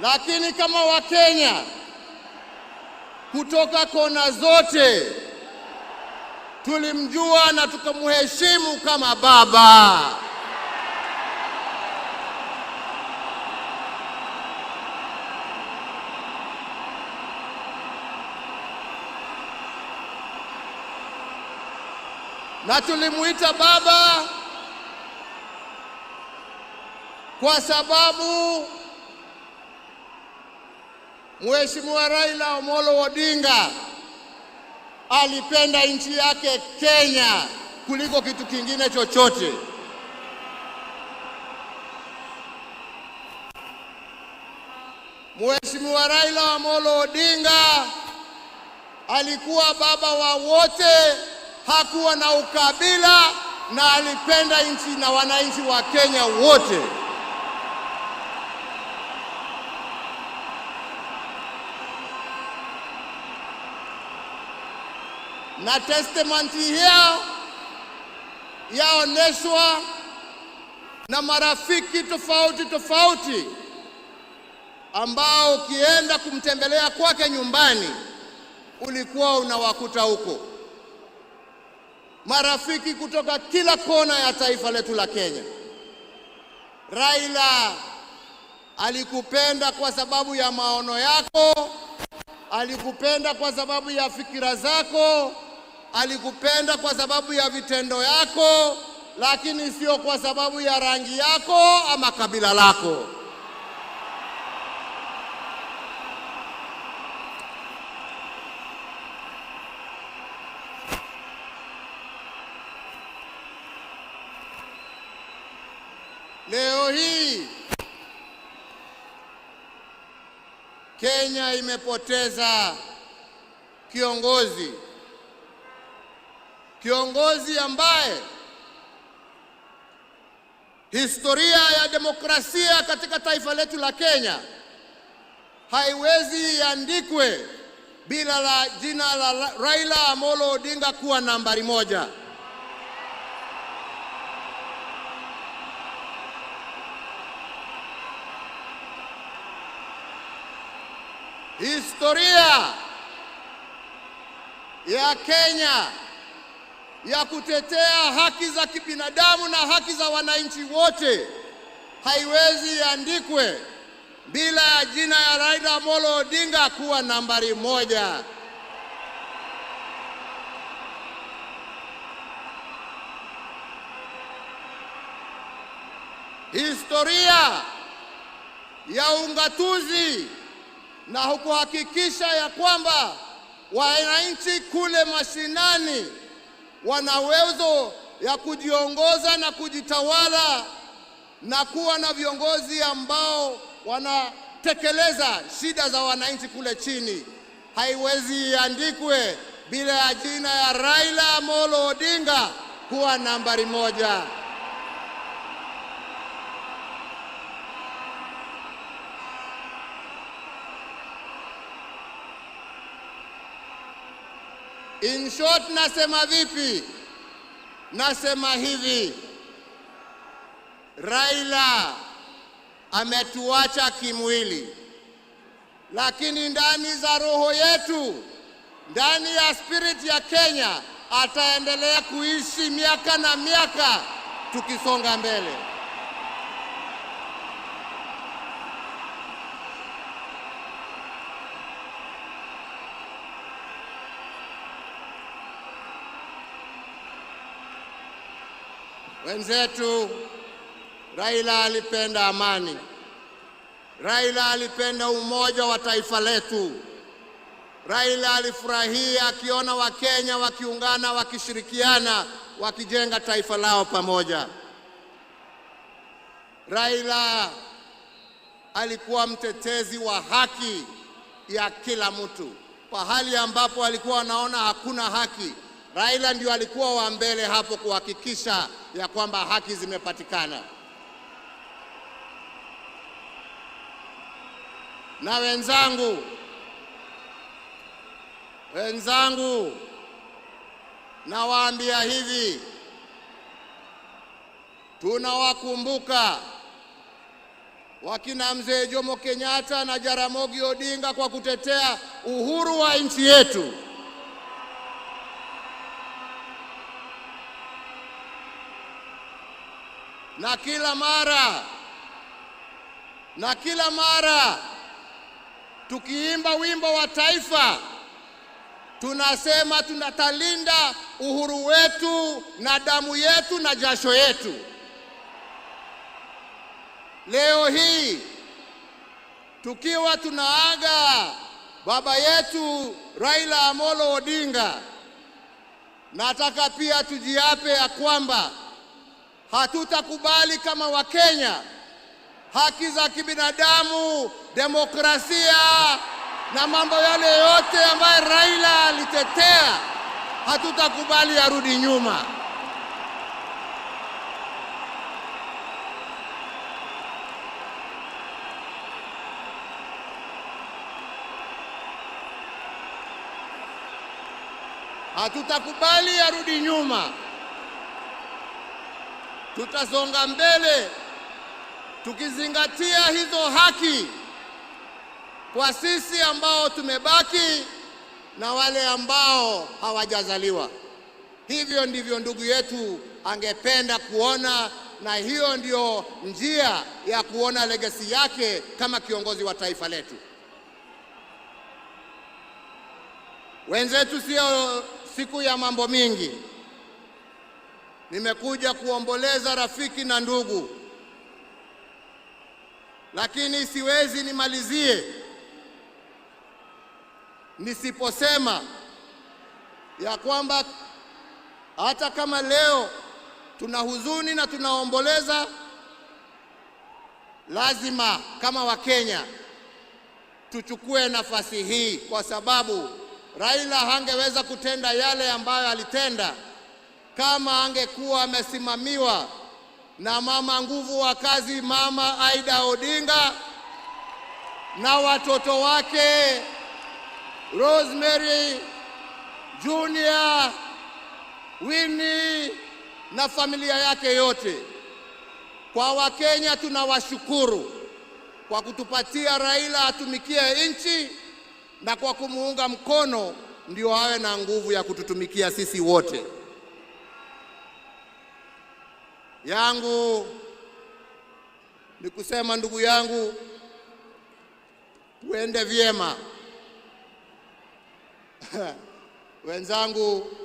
Lakini kama Wakenya kutoka kona zote tulimjua na tukamheshimu kama baba. Na tulimuita baba kwa sababu Mheshimiwa Raila Amolo Odinga alipenda nchi yake Kenya kuliko kitu kingine chochote. Mheshimiwa Raila Amolo Odinga alikuwa baba wa wote, hakuwa na ukabila, na alipenda nchi na wananchi wa Kenya wote. Na testimony hiyo yaoneshwa na marafiki tofauti tofauti ambao ukienda kumtembelea kwake nyumbani ulikuwa unawakuta huko. Marafiki kutoka kila kona ya taifa letu la Kenya. Raila alikupenda kwa sababu ya maono yako, alikupenda kwa sababu ya fikira zako, alikupenda kwa sababu ya vitendo yako, lakini sio kwa sababu ya rangi yako ama kabila lako. Leo hii Kenya imepoteza kiongozi ambaye historia ya demokrasia katika taifa letu la Kenya haiwezi iandikwe bila la jina la Raila Amolo Odinga kuwa nambari moja. Historia ya Kenya ya kutetea haki za kibinadamu na haki za wananchi wote haiwezi iandikwe bila ya jina ya Raila Amolo Odinga kuwa nambari 1. Historia ya ungatuzi na kuhakikisha ya kwamba wananchi kule mashinani wana uwezo ya kujiongoza na kujitawala na kuwa na viongozi ambao wanatekeleza shida za wananchi kule chini haiwezi iandikwe bila ya jina ya Raila Amolo Odinga kuwa nambari 1. In short, nasema vipi? Nasema hivi, Raila ametuacha kimwili, lakini ndani za roho yetu, ndani ya spirit ya Kenya, ataendelea kuishi miaka na miaka tukisonga mbele. Wenzetu, Raila alipenda amani. Raila alipenda umoja wa taifa letu. Raila alifurahia akiona Wakenya wakiungana, wakishirikiana, wakijenga taifa lao pamoja. Raila alikuwa mtetezi wa haki ya kila mtu. Pahali ambapo alikuwa anaona hakuna haki, Raila ndio alikuwa wa mbele hapo kuhakikisha ya kwamba haki zimepatikana. Na wenzangu, nawaambia hivi, tunawakumbuka wakina mzee Jomo Kenyatta na Jaramogi Odinga kwa kutetea uhuru wa nchi yetu. Na kila mara tukiimba wimbo wa taifa tunasema tunatalinda uhuru wetu na damu yetu na jasho yetu. Leo hii tukiwa tunaaga baba yetu Raila Amolo Odinga, nataka pia tujiape ya kwamba hatutakubali kama Wakenya haki za kibinadamu, demokrasia na mambo yale yote ambayo Raila alitetea, hatutakubali arudi nyuma. Hatutakubali arudi nyuma. Tutasonga mbele tukizingatia hizo haki kwa sisi ambao tumebaki na wale ambao hawajazaliwa. Hivyo ndivyo ndugu yetu angependa kuona, na hiyo ndio njia ya kuona legacy yake kama kiongozi wa taifa letu. Wenzetu, sio siku ya mambo mingi. Nimekuja kuomboleza rafiki na ndugu, lakini siwezi nimalizie nisiposema ya kwamba hata kama leo tuna huzuni na tunaomboleza, lazima kama Wakenya tuchukue nafasi hii, kwa sababu Raila hangeweza kutenda yale ambayo alitenda kama angekuwa amesimamiwa na mama nguvu wa kazi, Mama Aida Odinga, na watoto wake Rosemary, Junior, Winnie na familia yake yote. Kwa Wakenya tunawashukuru kwa kutupatia Raila atumikie nchi, na kwa kumuunga mkono ndio awe na nguvu ya kututumikia sisi wote. yangu ni kusema, ndugu yangu, tuende vyema. Wenzangu,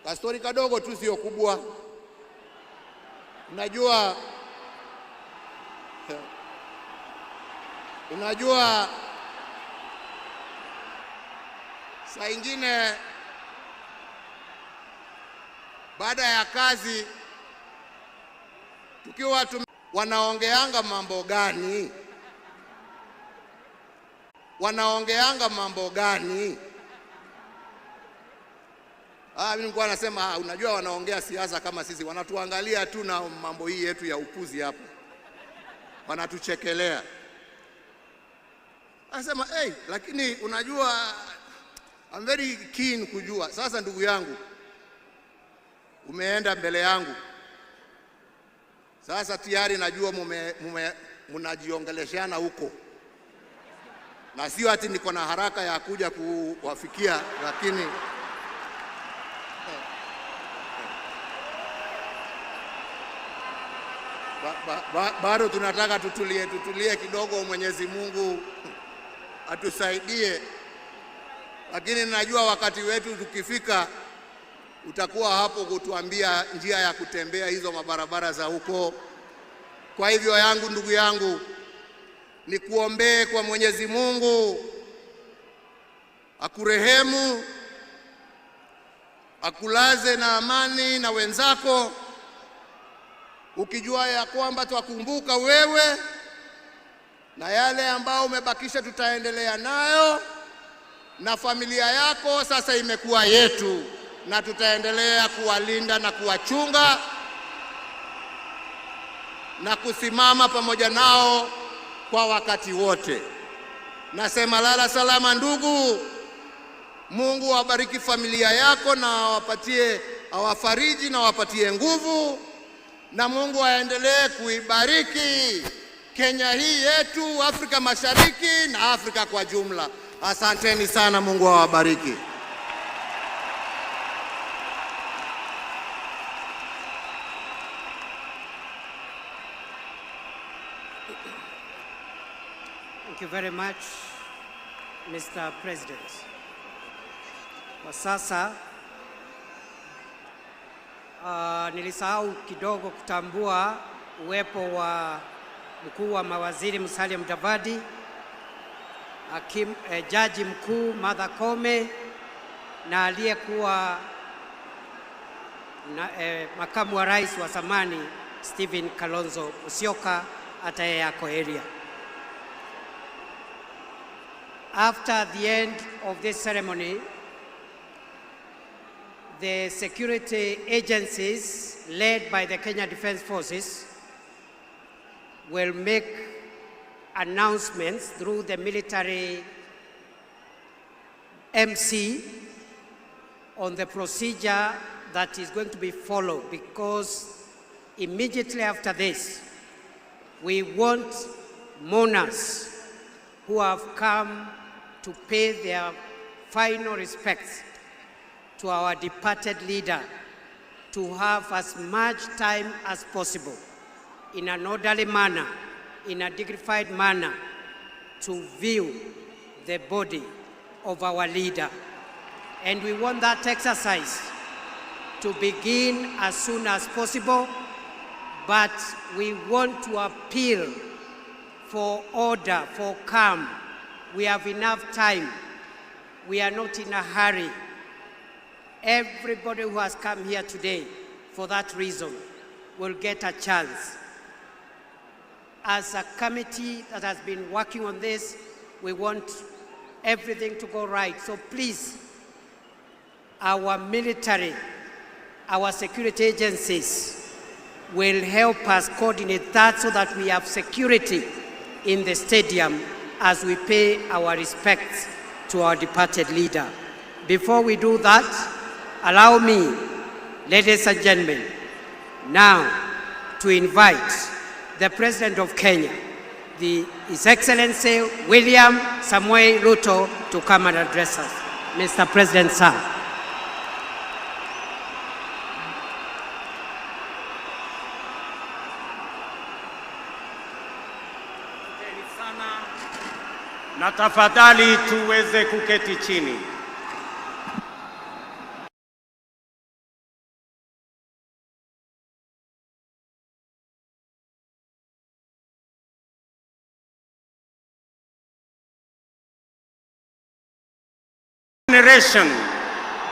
kastori kadogo tu, sio kubwa. Unajua saa ingine baada ya kazi tukiwa wanaongeanga mambo gani? Wanaongeanga mambo gani? Mimi nilikuwa nasema unajua wanaongea siasa kama sisi, wanatuangalia tu na mambo hii yetu ya upuzi hapo. Wanatuchekelea. Anasema, lakini unajua I'm very keen kujua. Sasa ndugu yangu, umeenda mbele yangu. Sasa tayari najua mnajiongeleshana huko. Na sio ati niko na haraka ya kuja kuwafikia, lakini bado tunataka tutulie kidogo. Mwenyezi Mungu atusaidie, lakini najua wakati wetu tukifika utakuwa hapo kutuambia njia ya kutembea hizo mabarabara za huko. Kwa hivyo ndugu yangu, ni kuombee kwa Mwenyezi Mungu akurehemu, akulaze na amani na wenzako, ukijua ya kwamba twakumbuka wewe na yale ambao umebakisha tutaendelea nayo, na familia yako sasa imekuwa yetu, na tutaendelea kuwalinda na kuwachunga na kusimama pamoja nao kwa wakati wote. Nasema lala salama ndugu. Mungu awabariki familia yako na awafariji na awapatie nguvu, na Mungu aendelee kuibariki Kenya hii yetu, Afrika Mashariki na Afrika kwa jumla. Asanteni sana, Mungu awabariki. Thank you very much, Mr. President. Kwa sasa nilisahau kidogo kutambua uwepo wa mkuu wa mawaziri Musalia Mudavadi, jaji mkuu Martha Koome na aliyekuwa makamu wa rais wa zamani Stephen Kalonzo Musyoka, hata yeye yako area. After the end of this ceremony, the security agencies led by the Kenya Defence Forces will make announcements through the military MC on the procedure that is going to be followed, because immediately after this, we want mourners who have come to pay their final respects to our departed leader to have as much time as possible in an orderly manner, in a dignified manner, to view the body of our leader. And we want that exercise to begin as soon as possible, but we want to appeal for order, for calm. We have enough time. We are not in a hurry. Everybody who has come here today for that reason will get a chance. As a committee that has been working on this, we want everything to go right. So please, our military, our security agencies will help us coordinate that so that we have security in the stadium as we pay our respects to our departed leader. Before we do that, allow me, ladies and gentlemen, now to invite the President of Kenya, His Excellency William Samoei Ruto, to come and address us. Mr. President, sir. Na tafadhali tuweze kuketi chini. Generation,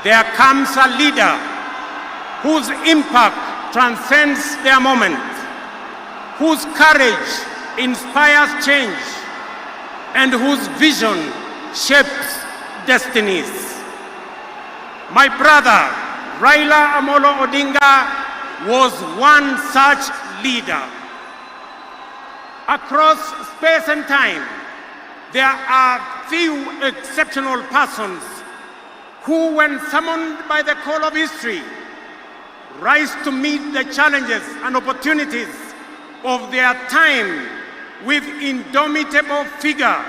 there comes a leader whose impact transcends their moment, whose courage inspires change, and whose vision shapes destinies. My brother, Raila Amolo Odinga, was one such leader. Across space and time, there are few exceptional persons who, when summoned by the call of history, rise to meet the challenges and opportunities of their time with indomitable vigor,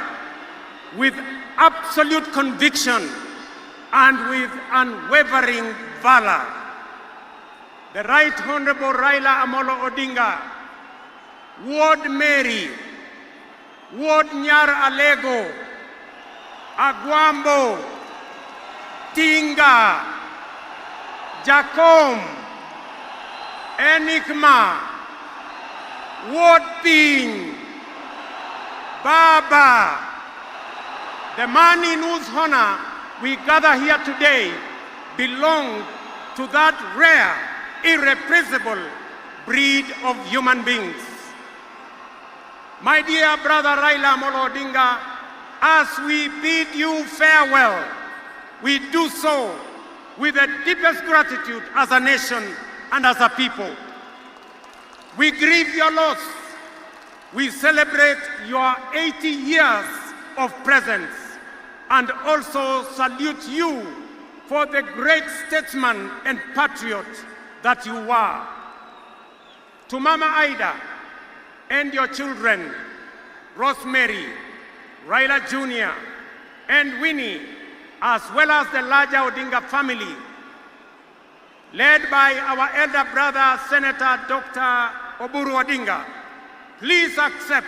with absolute conviction, and with unwavering valor. The Right Honorable Raila Amolo Odinga, Ward Mary, Ward Nyar Alego, Agwambo, Tinga, Jacom, Enigma, Ward Ping, Baba, the man in whose honor we gather here today, belonged to that rare, irrepressible breed of human beings. My dear brother Raila Amolo Odinga, as we bid you farewell, we do so with the deepest gratitude as a nation and as a people. We grieve your loss. We celebrate your 80 years of presence and also salute you for the great statesman and patriot that you were. To Mama Ida and your children, Rosemary, Raila Jr., and Winnie, as well as the larger Odinga family, led by our elder brother, Senator Dr. Oburu Odinga, please accept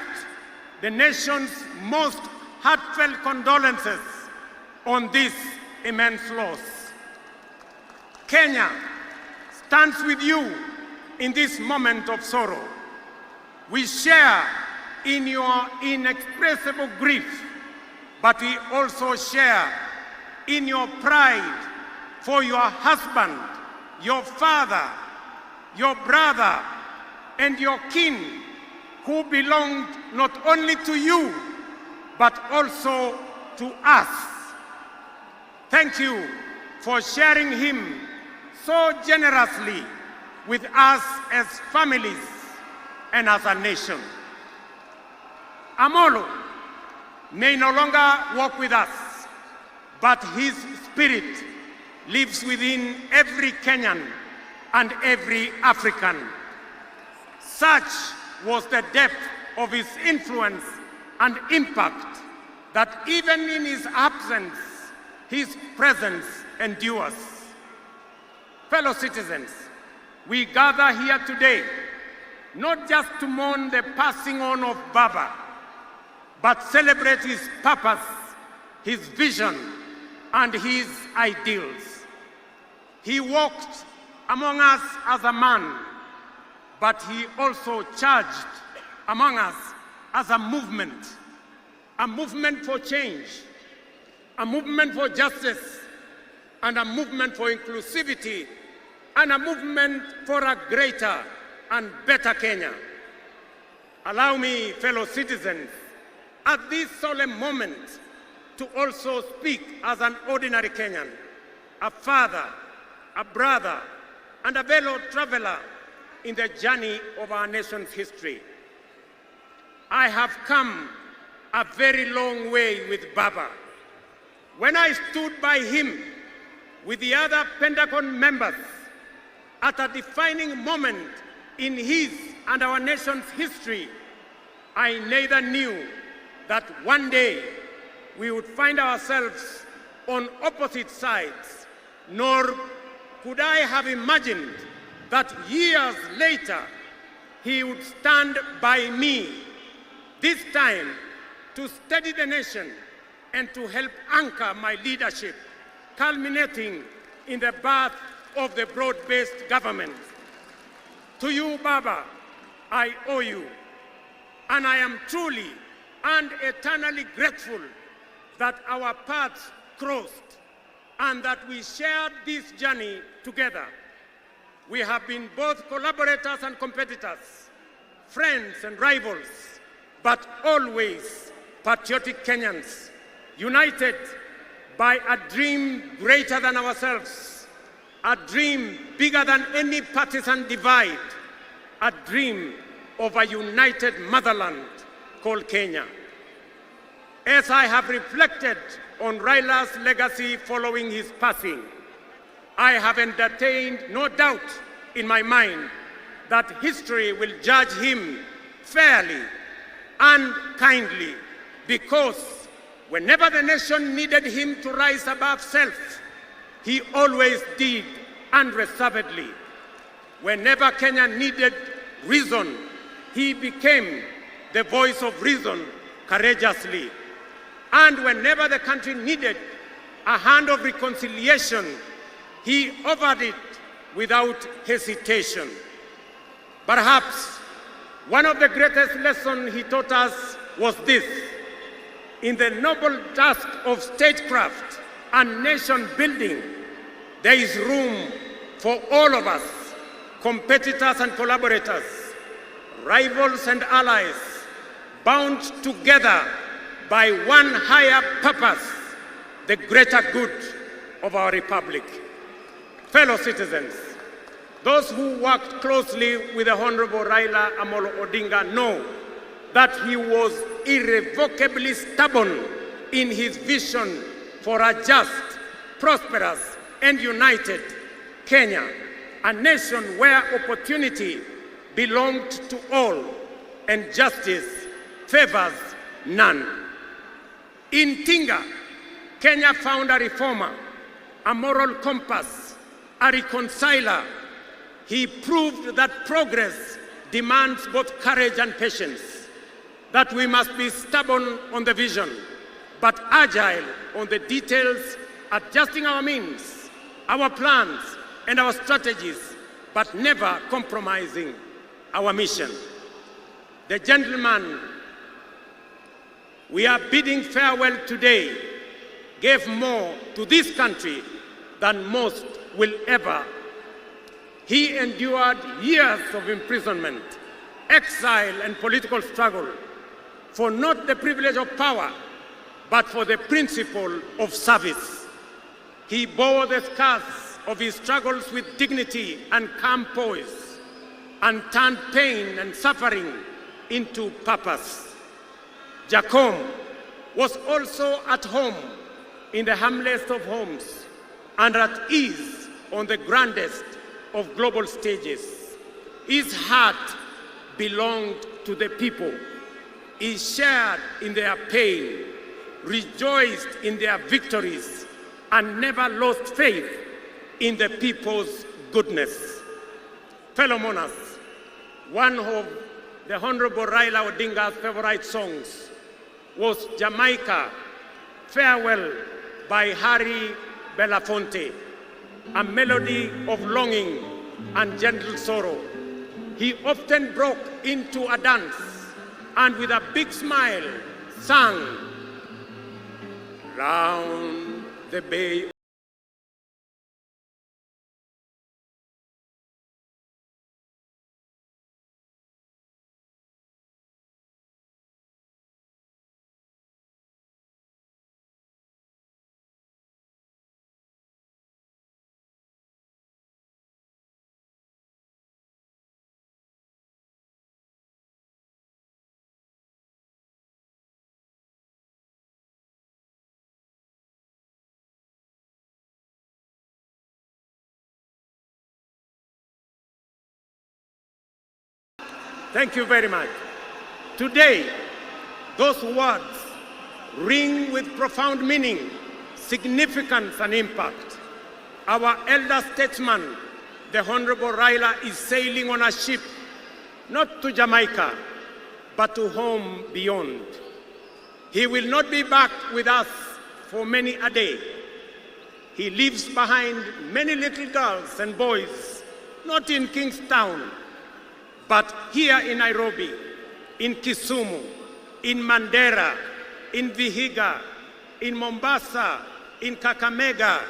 the nation's most heartfelt condolences on this immense loss. Kenya stands with you in this moment of sorrow. We share in your inexpressible grief, but we also share in your pride for your husband, your father, your brother, and your kin, who belonged not only to you, but also to us. Thank you for sharing him so generously with us as families and as a nation. Amolo may no longer walk with us, but his spirit lives within every Kenyan and every African. Such was the depth of his influence and impact that even in his absence, his presence endures. Fellow citizens, we gather here today not just to mourn the passing on of Baba, but celebrate his purpose, his vision, and his ideals. He walked among us as a man, but he also charged among us as a movement for change, a movement for justice, and a movement for inclusivity, and a movement for a greater and better Kenya. Allow me, fellow citizens, at this solemn moment, to also speak as an ordinary Kenyan, a father, a brother, and a fellow traveler in the journey of our nation's history. I have come a very long way with Baba. When I stood by him with the other Pentagon members at a defining moment in his and our nation's history, I neither knew that one day we would find ourselves on opposite sides, nor could I have imagined that years later he would stand by me, this time to to steady the nation and to help anchor my leadership, culminating in the birth of the broad-based government. To you, Baba, I owe you, and I am truly and eternally grateful that our paths crossed and that we shared this journey together. We have been both collaborators and competitors, friends and rivals, but always patriotic Kenyans, united by a dream greater than ourselves, a dream bigger than any partisan divide, a dream of a united motherland called Kenya. As I have reflected on Raila's legacy following his passing, I have entertained no doubt in my mind that history will judge him fairly and kindly, because whenever the nation needed him to rise above self, he always did unreservedly. Whenever Kenya needed reason, he became the voice of reason courageously. And whenever the country needed a hand of reconciliation, he offered it without hesitation. Perhaps one of the greatest lessons he taught us was this: in the noble task of statecraft and nation building, there is room for all of us, competitors and collaborators, rivals and allies, bound together by one higher purpose, the greater good of our republic. Fellow citizens, those who worked closely with the Honorable Raila Amolo Odinga know that he was irrevocably stubborn in his vision for a just, prosperous, and united Kenya, a nation where opportunity belonged to all and justice favors none. In Tinga, Kenya found a reformer, a moral compass, a reconciler. He proved that progress demands both courage and patience, that we must be stubborn on the vision, but agile on the details, adjusting our means, our plans, and our strategies, but never compromising our mission. The gentleman we are bidding farewell today gave more to this country than most will ever. He endured years of imprisonment, exile, and political struggle for not the privilege of power, but for the principle of service. He bore the scars of his struggles with dignity and calm poise, and turned pain and suffering into purpose. Jacom was also at home in the humblest of homes and at ease on the grandest of global stages. His heart belonged to the people. He shared in their pain, rejoiced in their victories, and never lost faith in the people's goodness. Fellow monarchs, one of the Honorable Raila Odinga's favorite songs was Jamaica, Farewell by Harry Belafonte, a melody of longing and gentle sorrow. He often broke into a dance and with a big smile sang, "Round the Bay." Thank you very much. Today, those words ring with profound meaning, significance, and impact. Our elder statesman, the Honorable Raila, is sailing on a ship, not to Jamaica, but to home beyond. He will not be back with us for many a day. He leaves behind many little girls and boys, not in Kingstown, but here in Nairobi, in Kisumu, in Mandera, in Vihiga, in Mombasa, in Kakamega,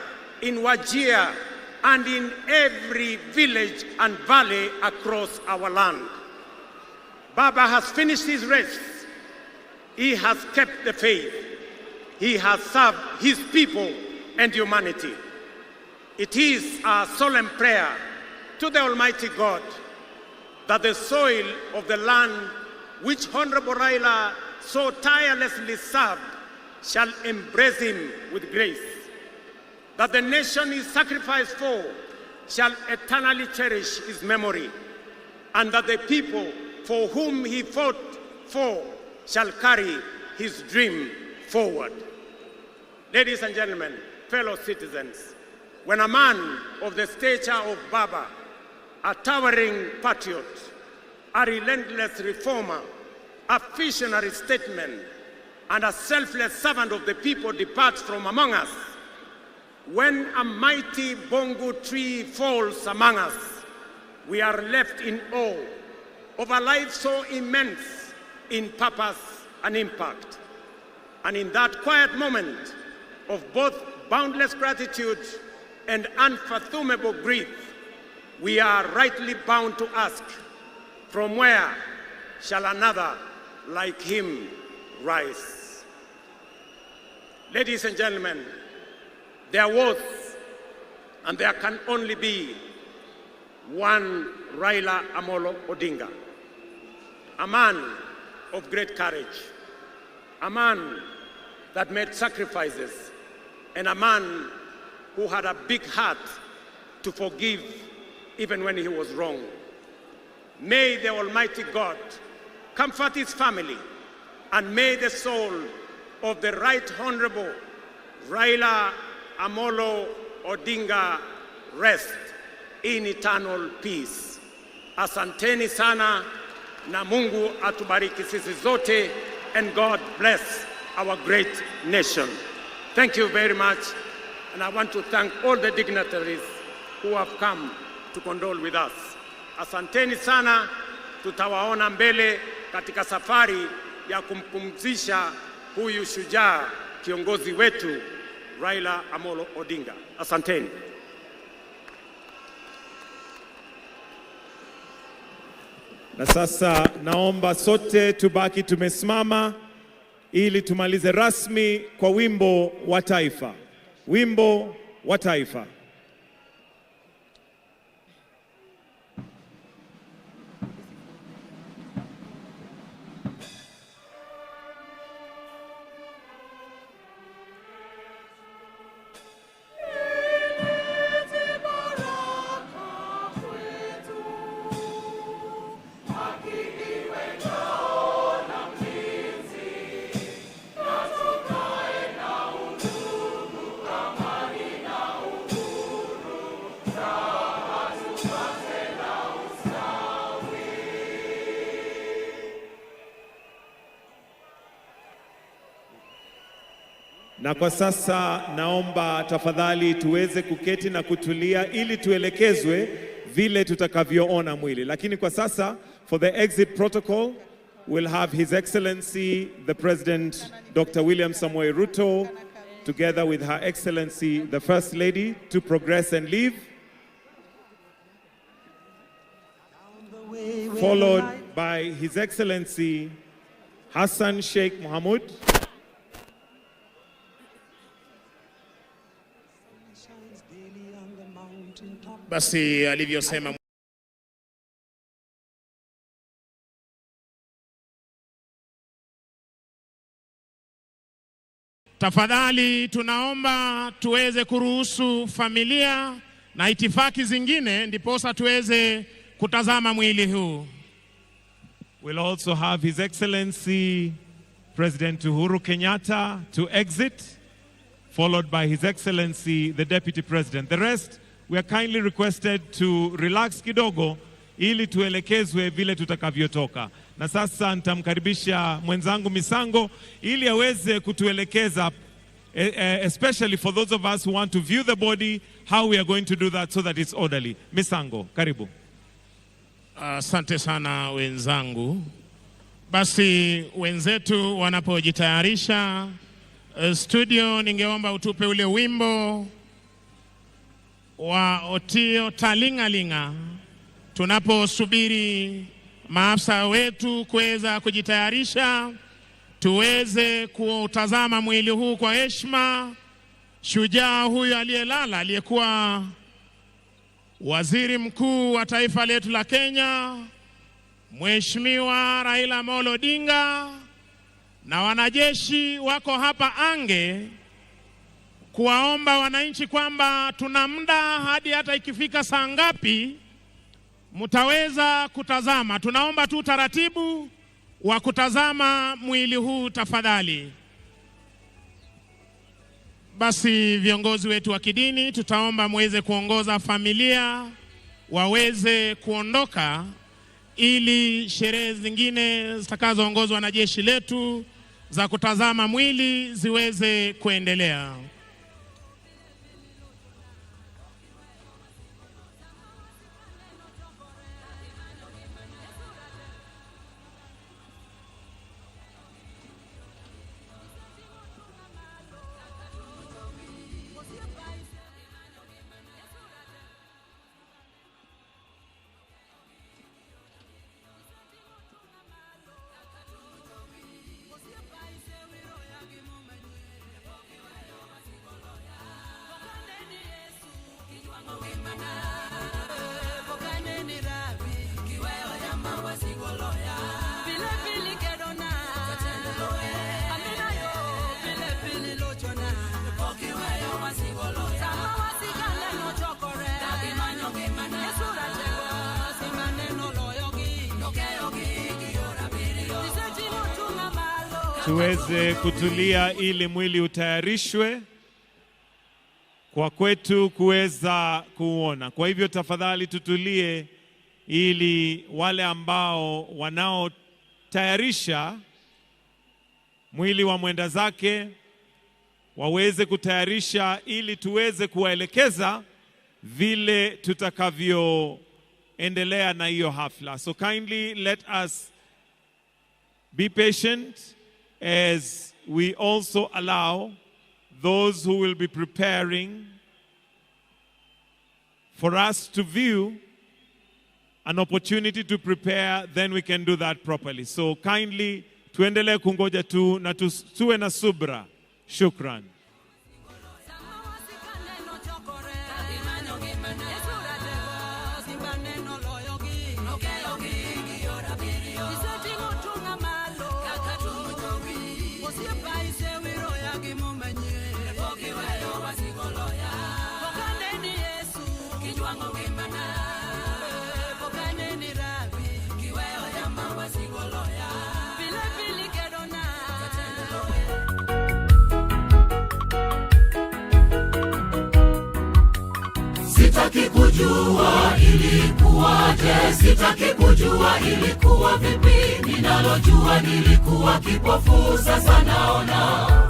in Wajir, and in every village and valley across our land. Baba has finished his race. He has kept the faith. He has served his people and humanity. It is our solemn prayer to the Almighty God that the soil of the land which Honorable Raila so tirelessly served shall embrace him with grace, that the nation he sacrificed for shall eternally cherish his memory, and that the people for whom he fought for shall carry his dream forward. Ladies and gentlemen, fellow citizens, when a man of the stature of Baba, a towering patriot, a relentless reformer, a visionary statesman, and a selfless servant of the people departs from among us, when a mighty bongo tree falls among us, we are left in awe of a life so immense in purpose and impact. And in that quiet moment of both boundless gratitude and unfathomable grief, we are rightly bound to ask, from where shall another like him rise? Ladies and gentlemen, there was and there can only be one Raila Amolo Odinga, a man of great courage, a man that made sacrifices, and a man who had a big heart to forgive even when he was wrong. May the Almighty God comfort his family, and may the soul of the Right Honorable Raila Amolo Odinga rest in eternal peace. Asanteni sana, na Mungu atubariki sisi zote, and God bless our great nation. Thank you very much, and I want to thank all the dignitaries who have come to condole with us. Asanteni sana, tutawaona mbele katika safari ya kumpumzisha huyu shujaa kiongozi wetu Raila Amolo Odinga. Asanteni. Na sasa naomba sote tubaki tumesimama ili tumalize rasmi kwa wimbo wa taifa. Wimbo wa taifa. Na kwa sasa naomba tafadhali tuweze kuketi na kutulia ili tuelekezwe vile tutakavyoona mwili. Lakini kwa sasa, for the exit protocol, we'll have His Excellency the President Dr. William Samoei Ruto together with Her Excellency the First Lady to progress and leave, followed by His Excellency Hassan Sheikh Mohamud, Basi alivyosema tafadhali tunaomba tuweze kuruhusu familia na itifaki zingine ndiposa tuweze kutazama mwili huu. We'll also have His Excellency President Uhuru Kenyatta to exit, followed by His Excellency the Deputy President. The rest, we are kindly requested to relax kidogo ili tuelekezwe vile tutakavyotoka. Na sasa nitamkaribisha mwenzangu Misango ili aweze kutuelekeza, especially for those of us who want to view the body, how we are going to do that so that it's orderly. Misango, karibu. Asante sana wenzangu. Basi wenzetu wanapojitayarisha, studio ningeomba utupe ule wimbo wa Otio Talingalinga tunaposubiri maafisa wetu kuweza kujitayarisha, tuweze kutazama mwili huu kwa heshima. Shujaa huyu aliyelala aliyekuwa waziri mkuu wa taifa letu la Kenya, Mheshimiwa Raila Amolo Odinga, na wanajeshi wako hapa ange kuwaomba wananchi kwamba tuna muda hadi hata ikifika saa ngapi mtaweza kutazama. Tunaomba tu taratibu wa kutazama mwili huu tafadhali. Basi viongozi wetu wa kidini tutaomba muweze kuongoza familia waweze kuondoka ili sherehe zingine zitakazoongozwa na jeshi letu za kutazama mwili ziweze kuendelea. Tuweze kutulia ili mwili utayarishwe kwa kwetu kuweza kuona. Kwa hivyo tafadhali tutulie ili wale ambao wanaotayarisha mwili wa mwenda zake waweze kutayarisha ili tuweze kuwaelekeza vile tutakavyoendelea na hiyo hafla. So kindly let us be patient as we also allow those who will be preparing for us to view an opportunity to prepare, then we can do that properly. So kindly tuendelee kungoja tu na tuwe na subra. Shukran. Sitaki kujua ilikuwaje, sitaki kujua ilikuwa vipi, ninalojua nilikuwa kipofu sasa naona.